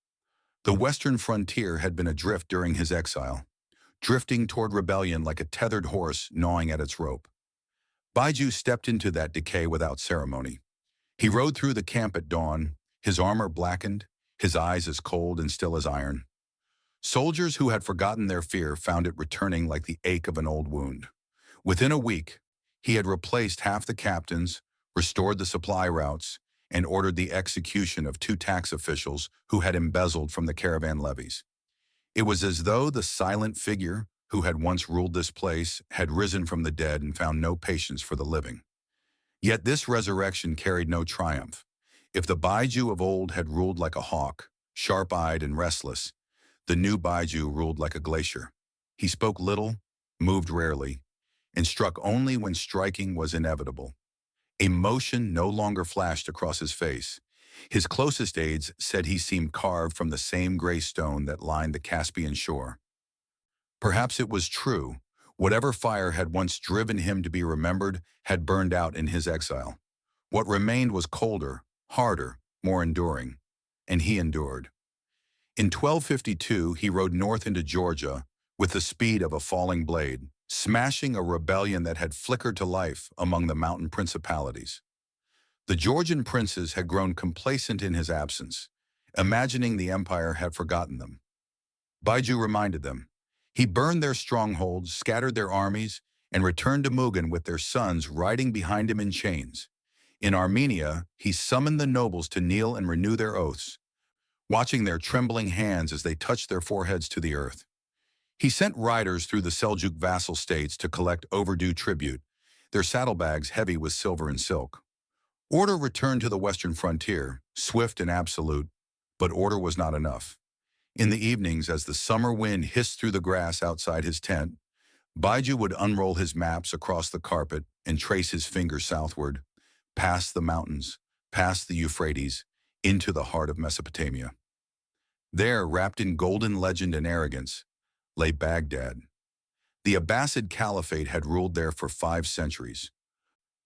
Speaker 1: The western frontier had been adrift during his exile, drifting toward rebellion like a tethered horse gnawing at its rope. Baiju stepped into that decay without ceremony. He rode through the camp at dawn, his armor blackened, his eyes as cold and still as iron. Soldiers who had forgotten their fear found it returning like the ache of an old wound. Within a week, he had replaced half the captains, restored the supply routes, and ordered the execution of 2 tax officials who had embezzled from the caravan levies. It was as though the silent figure who had once ruled this place had risen from the dead and found no patience for the living. Yet this resurrection carried no triumph. If the Baiju of old had ruled like a hawk, sharp-eyed and restless, the new Baiju ruled like a glacier. He spoke little, moved rarely, and struck only when striking was inevitable. Emotion no longer flashed across his face. His closest aides said he seemed carved from the same gray stone that lined the Caspian shore. Perhaps it was true. Whatever fire had once driven him to be remembered had burned out in his exile. What remained was colder, harder, more enduring, and he endured. In 1252, he rode north into Georgia with the speed of a falling blade, smashing a rebellion that had flickered to life among the mountain principalities. The Georgian princes had grown complacent in his absence, imagining the empire had forgotten them. Baiju reminded them. He burned their strongholds, scattered their armies, and returned to Mugan with their sons riding behind him in chains. In Armenia, he summoned the nobles to kneel and renew their oaths, watching their trembling hands as they touched their foreheads to the earth. He sent riders through the Seljuk vassal states to collect overdue tribute, their saddlebags heavy with silver and silk. Order returned to the western frontier, swift and absolute, but order was not enough. In the evenings, as the summer wind hissed through the grass outside his tent, Baiju would unroll his maps across the carpet and trace his fingers southward, past the mountains, past the Euphrates, into the heart of Mesopotamia. There, wrapped in golden legend and arrogance, lay Baghdad. The Abbasid Caliphate had ruled there for 5 centuries.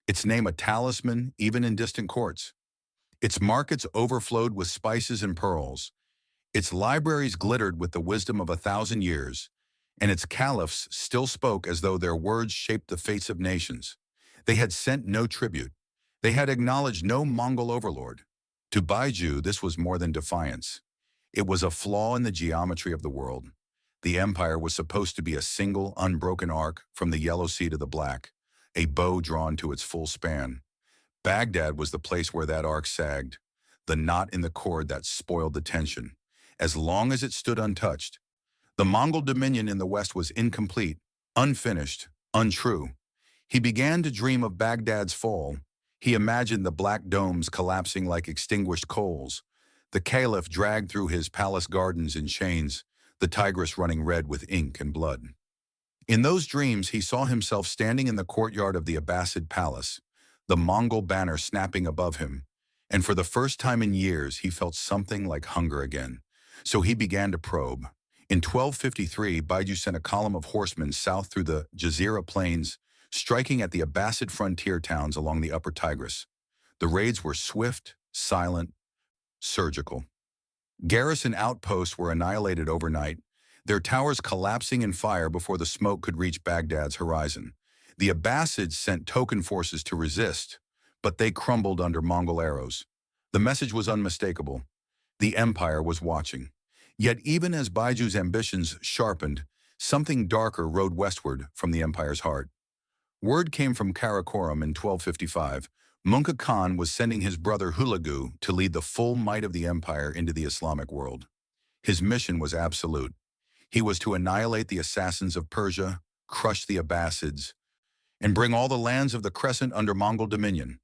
Speaker 1: Its name a talisman even in distant courts. Its markets overflowed with spices and pearls. Its libraries glittered with the wisdom of 1,000 years, and its caliphs still spoke as though their words shaped the fates of nations. They had sent no tribute. They had acknowledged no Mongol overlord. To Baiju, this was more than defiance. It was a flaw in the geometry of the world. The empire was supposed to be a single, unbroken arc from the Yellow Sea to the Black, a bow drawn to its full span. Baghdad was the place where that arc sagged, the knot in the cord that spoiled the tension. As long as it stood untouched, the Mongol dominion in the west was incomplete, unfinished, untrue. He began to dream of Baghdad's fall. He imagined the black domes collapsing like extinguished coals, the caliph dragged through his palace gardens in chains, the Tigris running red with ink and blood. In those dreams, he saw himself standing in the courtyard of the Abbasid palace, the Mongol banner snapping above him, and for the first time in years, he felt something like hunger again. So he began to probe. In 1253, Baiju sent a column of horsemen south through the Jazeera Plains, striking at the Abbasid frontier towns along the upper Tigris. The raids were swift, silent, surgical. Garrison outposts were annihilated overnight, their towers collapsing in fire before the smoke could reach Baghdad's horizon. The Abbasids sent token forces to resist, but they crumbled under Mongol arrows. The message was unmistakable. The empire was watching. Yet even as Baiju's ambitions sharpened, something darker rode westward from the empire's heart. Word came from Karakorum in 1255. Munka Khan was sending his brother Hulagu to lead the full might of the empire into the Islamic world. His mission was absolute. He was to annihilate the assassins of Persia, crush the Abbasids, and bring all the lands of the Crescent under Mongol dominion.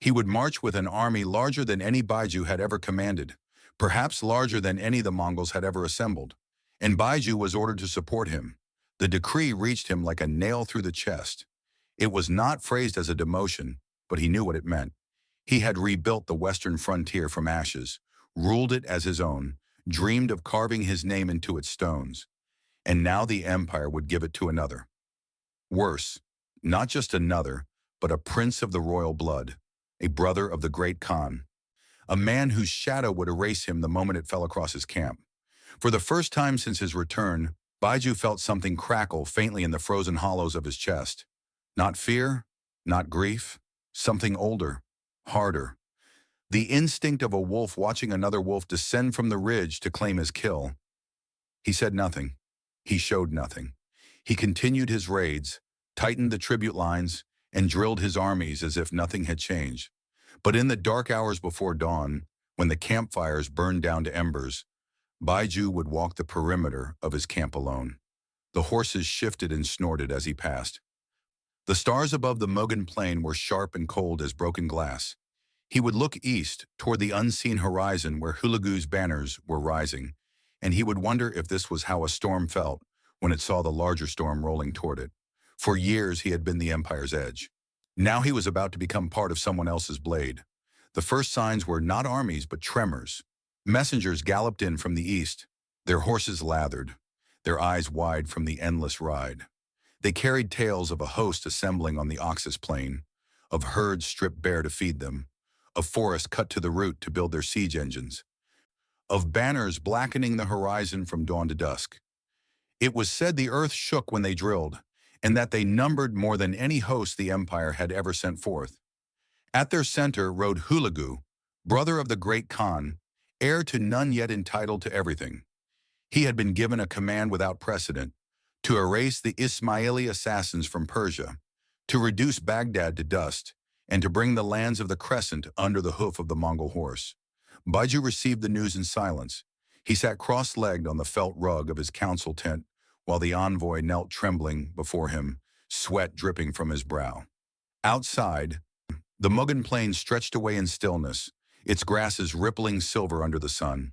Speaker 1: He would march with an army larger than any Baiju had ever commanded, perhaps larger than any the Mongols had ever assembled. And Baiju was ordered to support him. The decree reached him like a nail through the chest. It was not phrased as a demotion, but he knew what it meant. He had rebuilt the western frontier from ashes, ruled it as his own, dreamed of carving his name into its stones. And now the empire would give it to another. Worse, not just another, but a prince of the royal blood, a brother of the great Khan, a man whose shadow would erase him the moment it fell across his camp. For the first time since his return, Baiju felt something crackle faintly in the frozen hollows of his chest. Not fear, not grief, something older, harder. The instinct of a wolf watching another wolf descend from the ridge to claim his kill. He said nothing. He showed nothing. He continued his raids, tightened the tribute lines, and drilled his armies as if nothing had changed. But in the dark hours before dawn, when the campfires burned down to embers, Baiju would walk the perimeter of his camp alone. The horses shifted and snorted as he passed. The stars above the Mongol plain were sharp and cold as broken glass. He would look east toward the unseen horizon where Hulagu's banners were rising, and he would wonder if this was how a storm felt when it saw the larger storm rolling toward it. For years he had been the empire's edge. Now he was about to become part of someone else's blade. The first signs were not armies but tremors. Messengers galloped in from the east, their horses lathered, their eyes wide from the endless ride. They carried tales of a host assembling on the Oxus plain, of herds stripped bare to feed them, of forests cut to the root to build their siege engines, of banners blackening the horizon from dawn to dusk. It was said the earth shook when they drilled, and that they numbered more than any host the empire had ever sent forth. At their center rode Hulagu, brother of the great Khan, heir to none yet entitled to everything. He had been given a command without precedent, to erase the Ismaili assassins from Persia, to reduce Baghdad to dust, and to bring the lands of the Crescent under the hoof of the Mongol horse. Baiju received the news in silence. He sat cross-legged on the felt rug of his council tent, while the envoy knelt trembling before him, sweat dripping from his brow. Outside, the Mongol plain stretched away in stillness, its grasses rippling silver under the sun.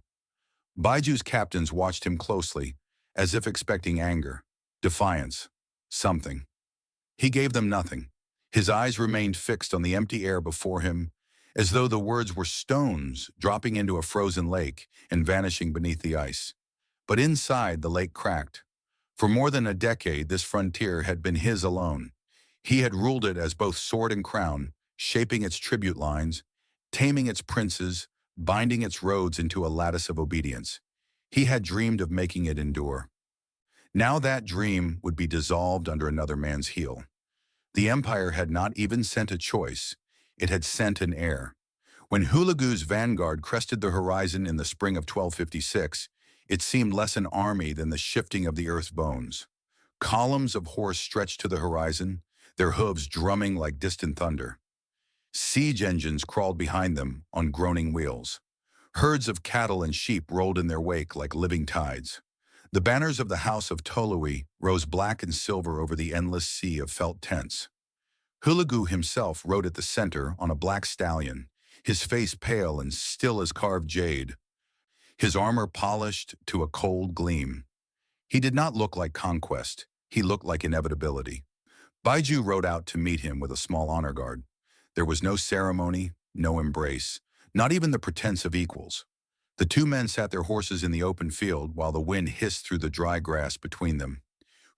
Speaker 1: Baiju's captains watched him closely, as if expecting anger, defiance, something. He gave them nothing. His eyes remained fixed on the empty air before him, as though the words were stones dropping into a frozen lake and vanishing beneath the ice. But inside, the lake cracked. For more than a decade, this frontier had been his alone. He had ruled it as both sword and crown, shaping its tribute lines, taming its princes, binding its roads into a lattice of obedience. He had dreamed of making it endure. Now that dream would be dissolved under another man's heel. The empire had not even sent a choice. It had sent an heir. When Hulagu's vanguard crested the horizon in the spring of 1256, it seemed less an army than the shifting of the earth's bones. Columns of horse stretched to the horizon, their hooves drumming like distant thunder. Siege engines crawled behind them on groaning wheels. Herds of cattle and sheep rolled in their wake like living tides. The banners of the house of Tolui rose black and silver over the endless sea of felt tents. Hulagu himself rode at the center on a black stallion, his face pale and still as carved jade, his armor polished to a cold gleam. He did not look like conquest. He looked like inevitability. Baiju rode out to meet him with a small honor guard. There was no ceremony, no embrace, not even the pretense of equals. The two men sat their horses in the open field while the wind hissed through the dry grass between them.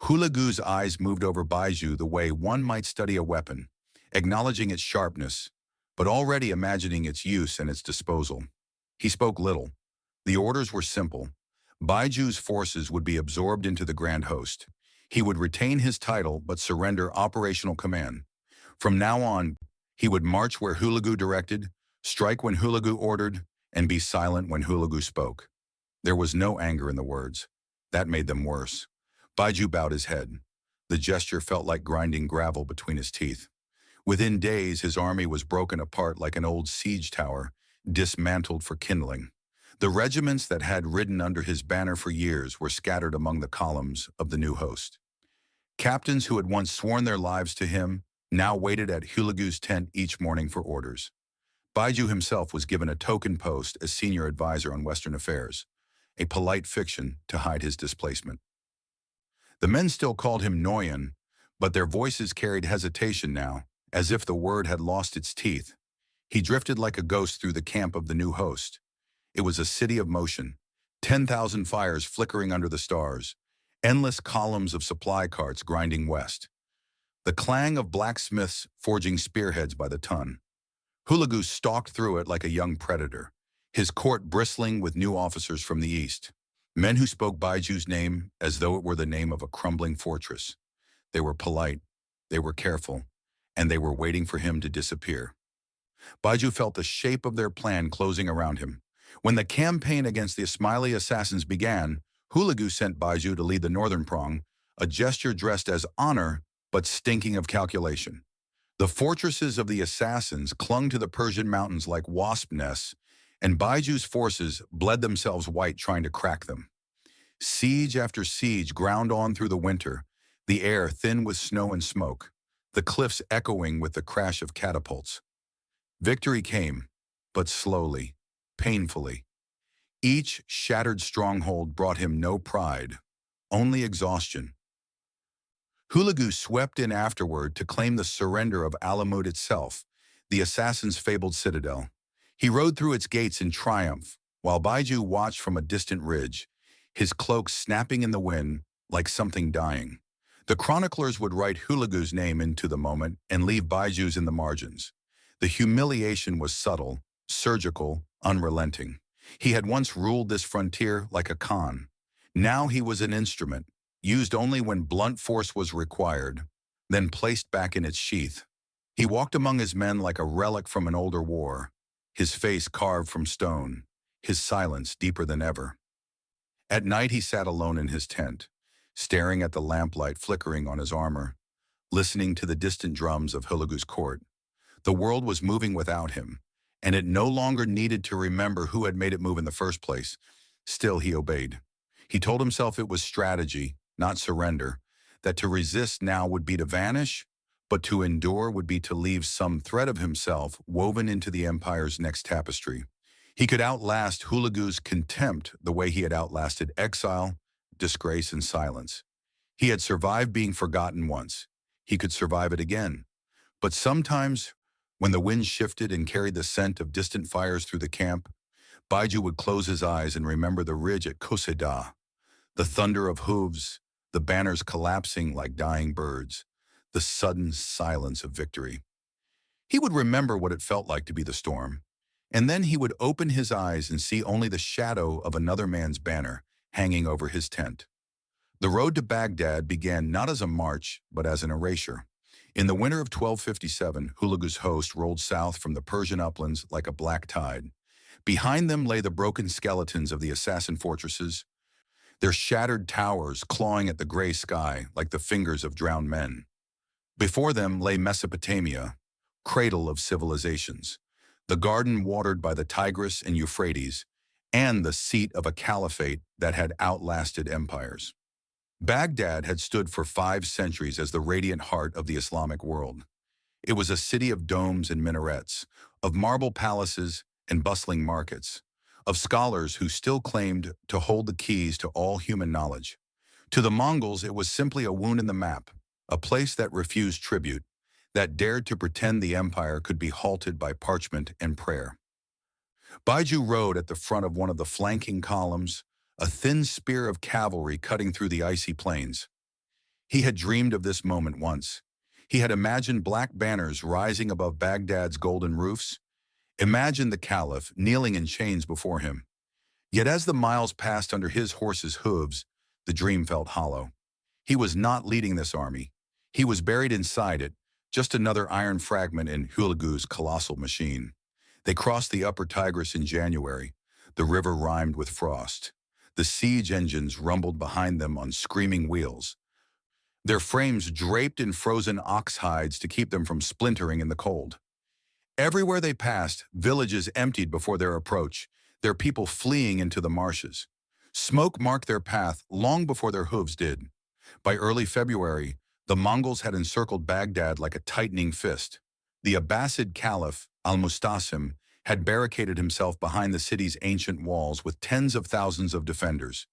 Speaker 1: Hulagu's eyes moved over Baiju the way one might study a weapon, acknowledging its sharpness, but already imagining its use and its disposal. He spoke little. The orders were simple. Baiju's forces would be absorbed into the Grand Host. He would retain his title but surrender operational command. From now on, he would march where Hulagu directed, strike when Hulagu ordered, and be silent when Hulagu spoke. There was no anger in the words. That made them worse. Baiju bowed his head. The gesture felt like grinding gravel between his teeth. Within days, his army was broken apart like an old siege tower, dismantled for kindling. The regiments that had ridden under his banner for years were scattered among the columns of the new host. Captains who had once sworn their lives to him now waited at Hulagu's tent each morning for orders. Baiju himself was given a token post as senior advisor on Western affairs, a polite fiction to hide his displacement. The men still called him Noyan, but their voices carried hesitation now, as if the word had lost its teeth. He drifted like a ghost through the camp of the new host. It was a city of motion, 10,000 fires flickering under the stars, endless columns of supply carts grinding west. The clang of blacksmiths forging spearheads by the ton. Hulagu stalked through it like a young predator, his court bristling with new officers from the east, men who spoke Baiju's name as though it were the name of a crumbling fortress. They were polite, they were careful, and they were waiting for him to disappear. Baiju felt the shape of their plan closing around him. When the campaign against the Ismaili assassins began, Hulagu sent Baiju to lead the northern prong, a gesture dressed as honor but stinking of calculation. The fortresses of the assassins clung to the Persian mountains like wasp nests, and Baiju's forces bled themselves white trying to crack them. Siege after siege ground on through the winter, the air thin with snow and smoke, the cliffs echoing with the crash of catapults. Victory came, but slowly, painfully. Each shattered stronghold brought him no pride, only exhaustion. Hulagu swept in afterward to claim the surrender of Alamut itself, the assassin's fabled citadel. He rode through its gates in triumph, while Baiju watched from a distant ridge, his cloak snapping in the wind like something dying. The chroniclers would write Hulagu's name into the moment and leave Baiju's in the margins. The humiliation was subtle, surgical, unrelenting. He had once ruled this frontier like a Khan. Now he was an instrument, used only when blunt force was required, then placed back in its sheath. He walked among his men like a relic from an older war, his face carved from stone, his silence deeper than ever. At night he sat alone in his tent, staring at the lamplight flickering on his armor, listening to the distant drums of Hulagu's court. The world was moving without him, and it no longer needed to remember who had made it move in the first place. Still he obeyed. He told himself it was strategy, not surrender, that to resist now would be to vanish, but to endure would be to leave some thread of himself woven into the empire's next tapestry. He could outlast Hulagu's contempt the way he had outlasted exile, disgrace, and silence. He had survived being forgotten once. He could survive it again. But sometimes, when the wind shifted and carried the scent of distant fires through the camp, Baiju would close his eyes and remember the ridge at Koseda, the thunder of hooves, the banners collapsing like dying birds, the sudden silence of victory. He would remember what it felt like to be the storm, and then he would open his eyes and see only the shadow of another man's banner hanging over his tent. The road to Baghdad began not as a march, but as an erasure. In the winter of 1257, Hulagu's host rolled south from the Persian uplands like a black tide. Behind them lay the broken skeletons of the assassin fortresses, their shattered towers clawing at the gray sky like the fingers of drowned men. Before them lay Mesopotamia, cradle of civilizations, the garden watered by the Tigris and Euphrates, and the seat of a caliphate that had outlasted empires. Baghdad had stood for 5 centuries as the radiant heart of the Islamic world. It was a city of domes and minarets, of marble palaces and bustling markets, of scholars who still claimed to hold the keys to all human knowledge. To the Mongols, it was simply a wound in the map, a place that refused tribute, that dared to pretend the empire could be halted by parchment and prayer. Baiju rode at the front of one of the flanking columns, a thin spear of cavalry cutting through the icy plains. He had dreamed of this moment once. He had imagined black banners rising above Baghdad's golden roofs, imagined the caliph kneeling in chains before him. Yet as the miles passed under his horse's hooves, the dream felt hollow. He was not leading this army. He was buried inside it, just another iron fragment in Hulagu's colossal machine. They crossed the upper Tigris in January. The river rhymed with frost. The siege engines rumbled behind them on screaming wheels, their frames draped in frozen ox hides to keep them from splintering in the cold. Everywhere they passed, villages emptied before their approach, their people fleeing into the marshes. Smoke marked their path long before their hooves did. By early February, the Mongols had encircled Baghdad like a tightening fist. The Abbasid Caliph, al-Mustasim, had barricaded himself behind the city's ancient walls with tens of thousands of defenders.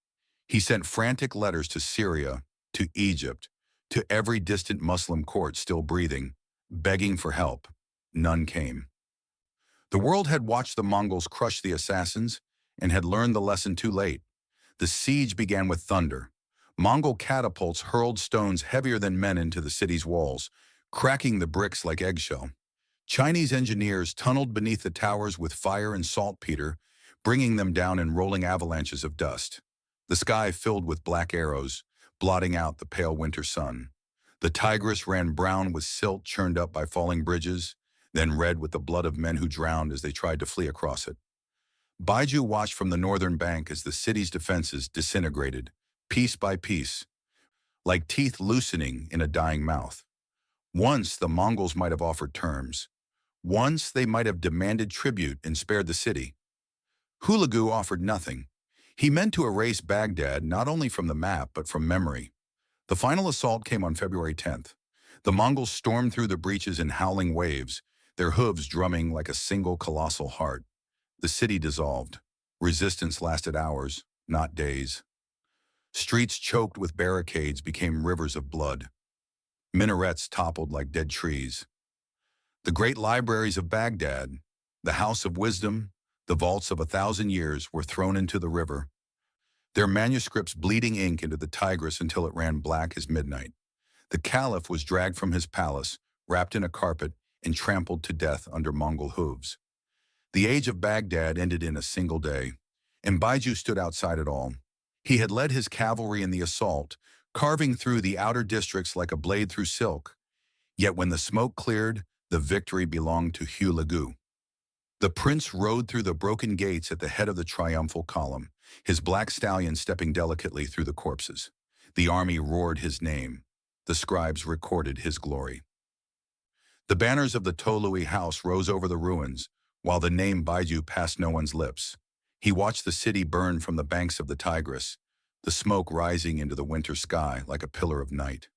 Speaker 1: He sent frantic letters to Syria, to Egypt, to every distant Muslim court still breathing, begging for help. None came. The world had watched the Mongols crush the assassins and had learned the lesson too late. The siege began with thunder. Mongol catapults hurled stones heavier than men into the city's walls, cracking the bricks like eggshell. Chinese engineers tunneled beneath the towers with fire and saltpeter, bringing them down in rolling avalanches of dust. The sky filled with black arrows, blotting out the pale winter sun. The Tigris ran brown with silt churned up by falling bridges, then red with the blood of men who drowned as they tried to flee across it. Baiju watched from the northern bank as the city's defenses disintegrated, piece by piece, like teeth loosening in a dying mouth. Once the Mongols might have offered terms. Once they might have demanded tribute and spared the city. Hulagu offered nothing. He meant to erase Baghdad not only from the map but from memory. The final assault came on February 10th. The Mongols stormed through the breaches in howling waves, their hooves drumming like a single colossal heart. The city dissolved. Resistance lasted hours, not days. Streets choked with barricades became rivers of blood. Minarets toppled like dead trees. The great libraries of Baghdad, the House of Wisdom, the vaults of 1,000 years were thrown into the river, their manuscripts bleeding ink into the Tigris until it ran black as midnight. The caliph was dragged from his palace, wrapped in a carpet, and trampled to death under Mongol hooves. The age of Baghdad ended in a single day, and Baiju stood outside it all. He had led his cavalry in the assault, carving through the outer districts like a blade through silk. Yet when the smoke cleared, the victory belonged to Hulagu. The prince rode through the broken gates at the head of the triumphal column, his black stallion stepping delicately through the corpses. The army roared his name. The scribes recorded his glory. The banners of the Tolui house rose over the ruins, while the name Baiju passed no one's lips. He watched the city burn from the banks of the Tigris, the smoke rising into the winter sky like a pillar of night.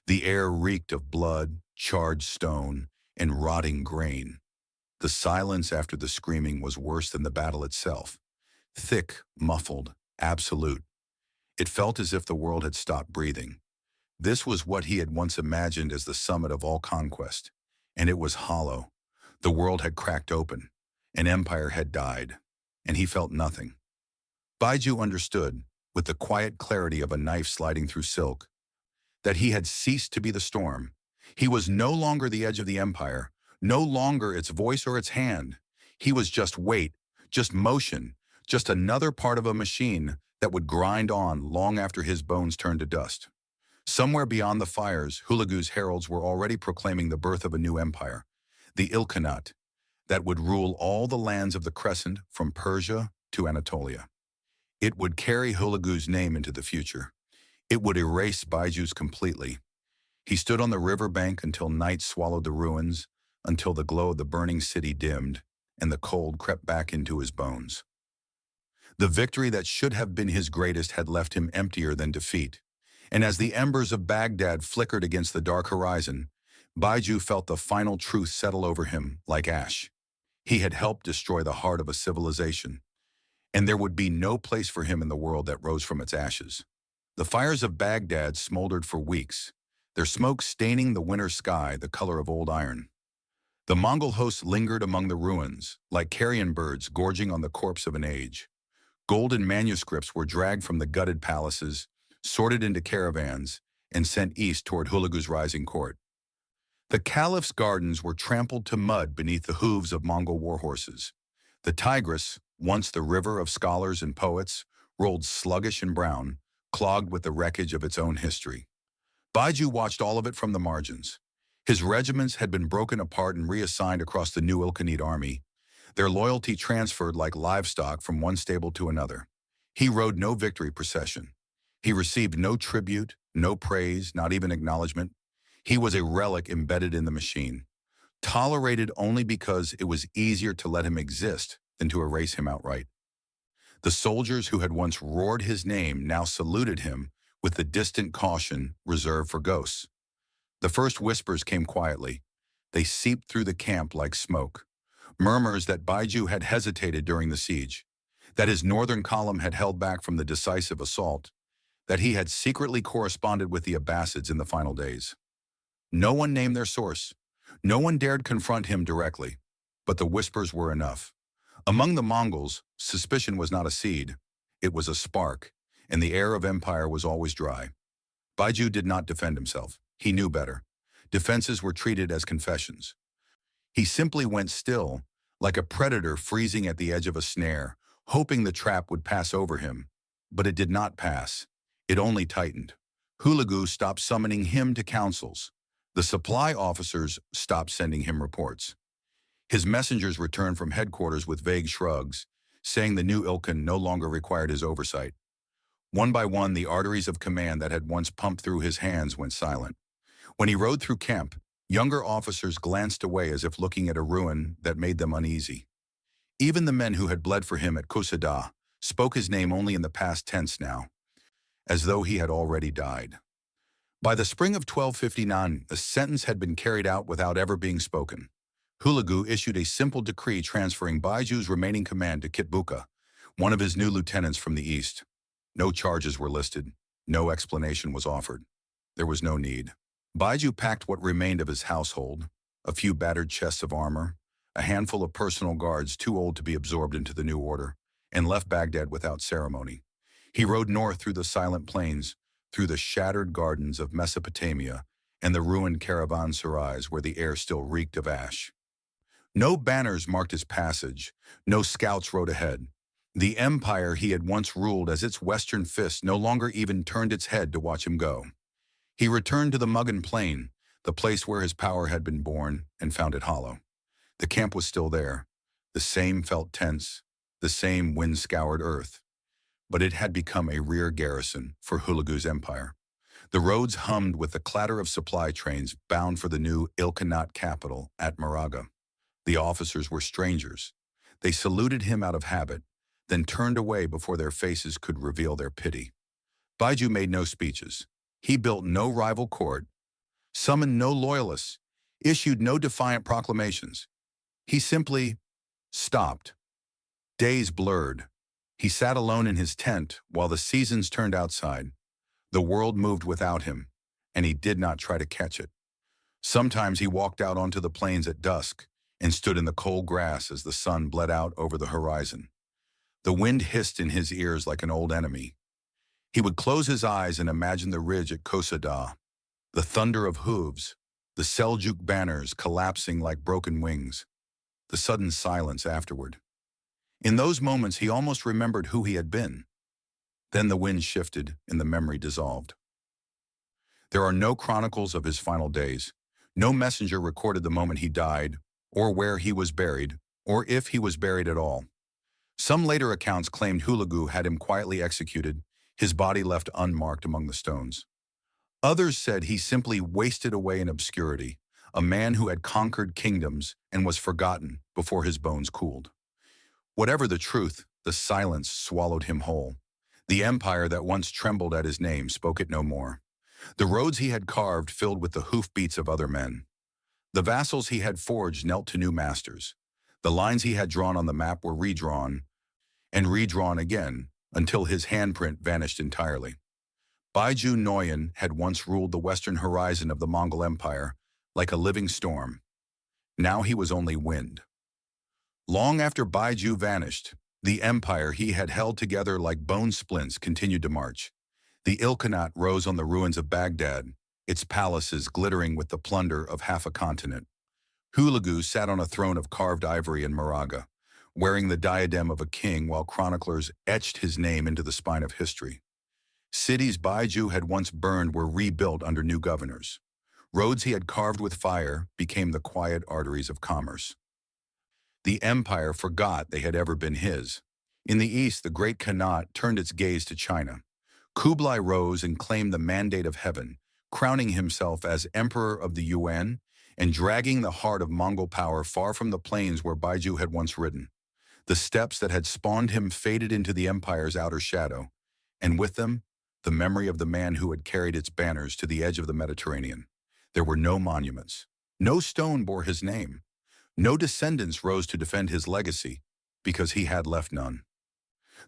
Speaker 1: The air reeked of blood, charred stone, and rotting grain. The silence after the screaming was worse than the battle itself. Thick, muffled, absolute. It felt as if the world had stopped breathing. This was what he had once imagined as the summit of all conquest, and it was hollow. The world had cracked open. An empire had died, and he felt nothing. Baiju understood, with the quiet clarity of a knife sliding through silk, that he had ceased to be the storm. He was no longer the edge of the empire, no longer its voice or its hand. He was just weight, just motion, just another part of a machine that would grind on long after his bones turned to dust. Somewhere beyond the fires, Hulagu's heralds were already proclaiming the birth of a new empire, the Ilkhanate, that would rule all the lands of the Crescent from Persia to Anatolia. It would carry Hulagu's name into the future. It would erase Baiju's completely. He stood on the river bank until night swallowed the ruins, until the glow of the burning city dimmed, and the cold crept back into his bones. The victory that should have been his greatest had left him emptier than defeat. And as the embers of Baghdad flickered against the dark horizon, Baiju felt the final truth settle over him like ash. He had helped destroy the heart of a civilization, and there would be no place for him in the world that rose from its ashes. The fires of Baghdad smoldered for weeks, their smoke staining the winter sky the color of old iron. The Mongol host lingered among the ruins, like carrion birds gorging on the corpse of an age. Golden manuscripts were dragged from the gutted palaces, sorted into caravans, and sent east toward Hulagu's rising court. The caliph's gardens were trampled to mud beneath the hooves of Mongol warhorses. The Tigris, once the river of scholars and poets, rolled sluggish and brown, clogged with the wreckage of its own history. Baiju watched all of it from the margins. His regiments had been broken apart and reassigned across the new Ilkhanate army, their loyalty transferred like livestock from one stable to another. He rode no victory procession. He received no tribute, no praise, not even acknowledgement. He was a relic embedded in the machine, tolerated only because it was easier to let him exist than to erase him outright. The soldiers who had once roared his name now saluted him with the distant caution reserved for ghosts. The first whispers came quietly. They seeped through the camp like smoke. Murmurs that Baiju had hesitated during the siege, that his northern column had held back from the decisive assault, that he had secretly corresponded with the Abbasids in the final days. No one named their source. No one dared confront him directly, but the whispers were enough. Among the Mongols, suspicion was not a seed. It was a spark, and the air of empire was always dry. Baiju did not defend himself. He knew better. Defenses were treated as confessions. He simply went still, like a predator freezing at the edge of a snare, hoping the trap would pass over him. But it did not pass. It only tightened. Hulagu stopped summoning him to councils. The supply officers stopped sending him reports. His messengers returned from headquarters with vague shrugs, saying the new Ilkhan no longer required his oversight. One by one, the arteries of command that had once pumped through his hands went silent. When he rode through camp, younger officers glanced away as if looking at a ruin that made them uneasy. Even the men who had bled for him at Kusada spoke his name only in the past tense now, as though he had already died. By the spring of 1259, the sentence had been carried out without ever being spoken. Hulagu issued a simple decree transferring Baiju's remaining command to Kitbuka, one of his new lieutenants from the east. No charges were listed. No explanation was offered. There was no need. Baiju packed what remained of his household, a few battered chests of armor, a handful of personal guards too old to be absorbed into the new order, and left Baghdad without ceremony. He rode north through the silent plains, through the shattered gardens of Mesopotamia and the ruined caravanserais where the air still reeked of ash. No banners marked his passage, no scouts rode ahead. The empire he had once ruled as its western fist no longer even turned its head to watch him go. He returned to the Mugan Plain, the place where his power had been born, and found it hollow. The camp was still there, the same felt tense, the same wind-scoured earth. But it had become a rear garrison for Hulagu's empire. The roads hummed with the clatter of supply trains bound for the new Ilkhanate capital at Moraga. The officers were strangers. They saluted him out of habit, then turned away before their faces could reveal their pity. Baiju made no speeches. He built no rival court, summoned no loyalists, issued no defiant proclamations. He simply stopped. Days blurred. He sat alone in his tent while the seasons turned outside. The world moved without him, and he did not try to catch it. Sometimes he walked out onto the plains at dusk and stood in the cold grass as the sun bled out over the horizon. The wind hissed in his ears like an old enemy. He would close his eyes and imagine the ridge at Kosada, the thunder of hooves, the Seljuk banners collapsing like broken wings, the sudden silence afterward. In those moments, he almost remembered who he had been. Then the wind shifted and the memory dissolved. There are no chronicles of his final days. No messenger recorded the moment he died, or where he was buried, or if he was buried at all. Some later accounts claimed Hulagu had him quietly executed, his body left unmarked among the stones. Others said he simply wasted away in obscurity, a man who had conquered kingdoms and was forgotten before his bones cooled. Whatever the truth, the silence swallowed him whole. The empire that once trembled at his name spoke it no more. The roads he had carved filled with the hoofbeats of other men. The vassals he had forged knelt to new masters. The lines he had drawn on the map were redrawn and redrawn again until his handprint vanished entirely. Baiju Noyan had once ruled the western horizon of the Mongol Empire like a living storm. Now he was only wind. Long after Baiju vanished, the empire he had held together like bone splints continued to march. The Ilkhanate rose on the ruins of Baghdad, its palaces glittering with the plunder of half a continent. Hulagu sat on a throne of carved ivory in Moraga, wearing the diadem of a king while chroniclers etched his name into the spine of history. Cities Baiju had once burned were rebuilt under new governors. Roads he had carved with fire became the quiet arteries of commerce. The empire forgot they had ever been his. In the east, the great Khanate turned its gaze to China. Kublai rose and claimed the mandate of heaven, crowning himself as emperor of the Yuan and dragging the heart of Mongol power far from the plains where Baiju had once ridden. The steppes that had spawned him faded into the empire's outer shadow, and with them, the memory of the man who had carried its banners to the edge of the Mediterranean. There were no monuments. No stone bore his name. No descendants rose to defend his legacy, because he had left none.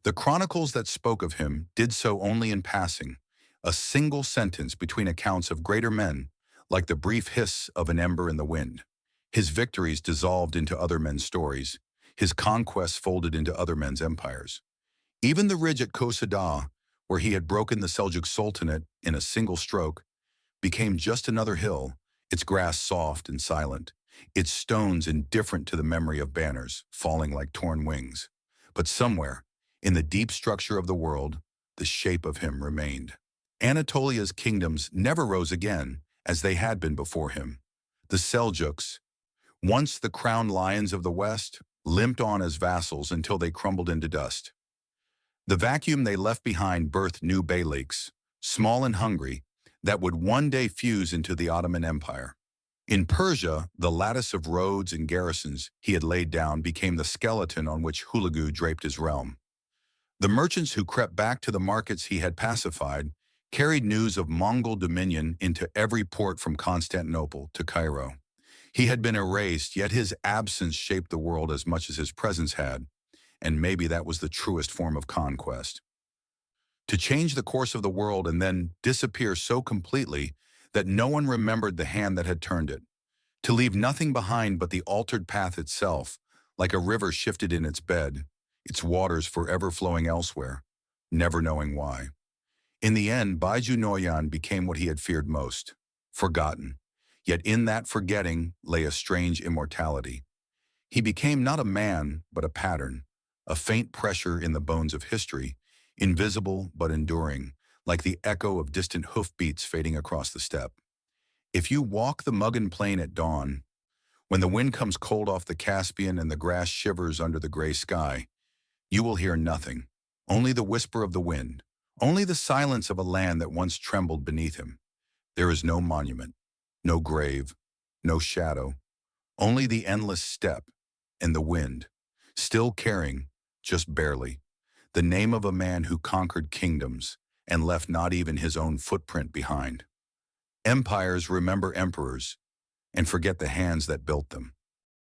Speaker 1: The chronicles that spoke of him did so only in passing, a single sentence between accounts of greater men, like the brief hiss of an ember in the wind. His victories dissolved into other men's stories, his conquests folded into other men's empires. Even the ridge at Kosadah, where he had broken the Seljuk Sultanate in a single stroke, became just another hill, its grass soft and silent, its stones indifferent to the memory of banners falling like torn wings. But somewhere, in the deep structure of the world, the shape of him remained. Anatolia's kingdoms never rose again as they had been before him. The Seljuks, once the crowned lions of the West, limped on as vassals until they crumbled into dust. The vacuum they left behind birthed new beyliks, small and hungry, that would one day fuse into the Ottoman Empire. In Persia, the lattice of roads and garrisons he had laid down became the skeleton on which Hulagu draped his realm. The merchants who crept back to the markets he had pacified carried news of Mongol dominion into every port from Constantinople to Cairo. He had been erased, yet his absence shaped the world as much as his presence had, and maybe that was the truest form of conquest. To change the course of the world and then disappear so completely that no one remembered the hand that had turned it. To leave nothing behind but the altered path itself, like a river shifted in its bed, its waters forever flowing elsewhere, never knowing why. In the end, Baiju Noyan became what he had feared most, forgotten. Yet in that forgetting lay a strange immortality. He became not a man, but a pattern, a faint pressure in the bones of history, invisible but enduring, like the echo of distant hoofbeats fading across the steppe. If you walk the Mugan plain at dawn, when the wind comes cold off the Caspian and the grass shivers under the gray sky, you will hear nothing, only the whisper of the wind, only the silence of a land that once trembled beneath him. There is no monument, no grave, no shadow, only the endless steppe and the wind, still carrying, just barely, the name of a man who conquered kingdoms and left not even his own footprint behind. Empires remember emperors and forget the hands that built them.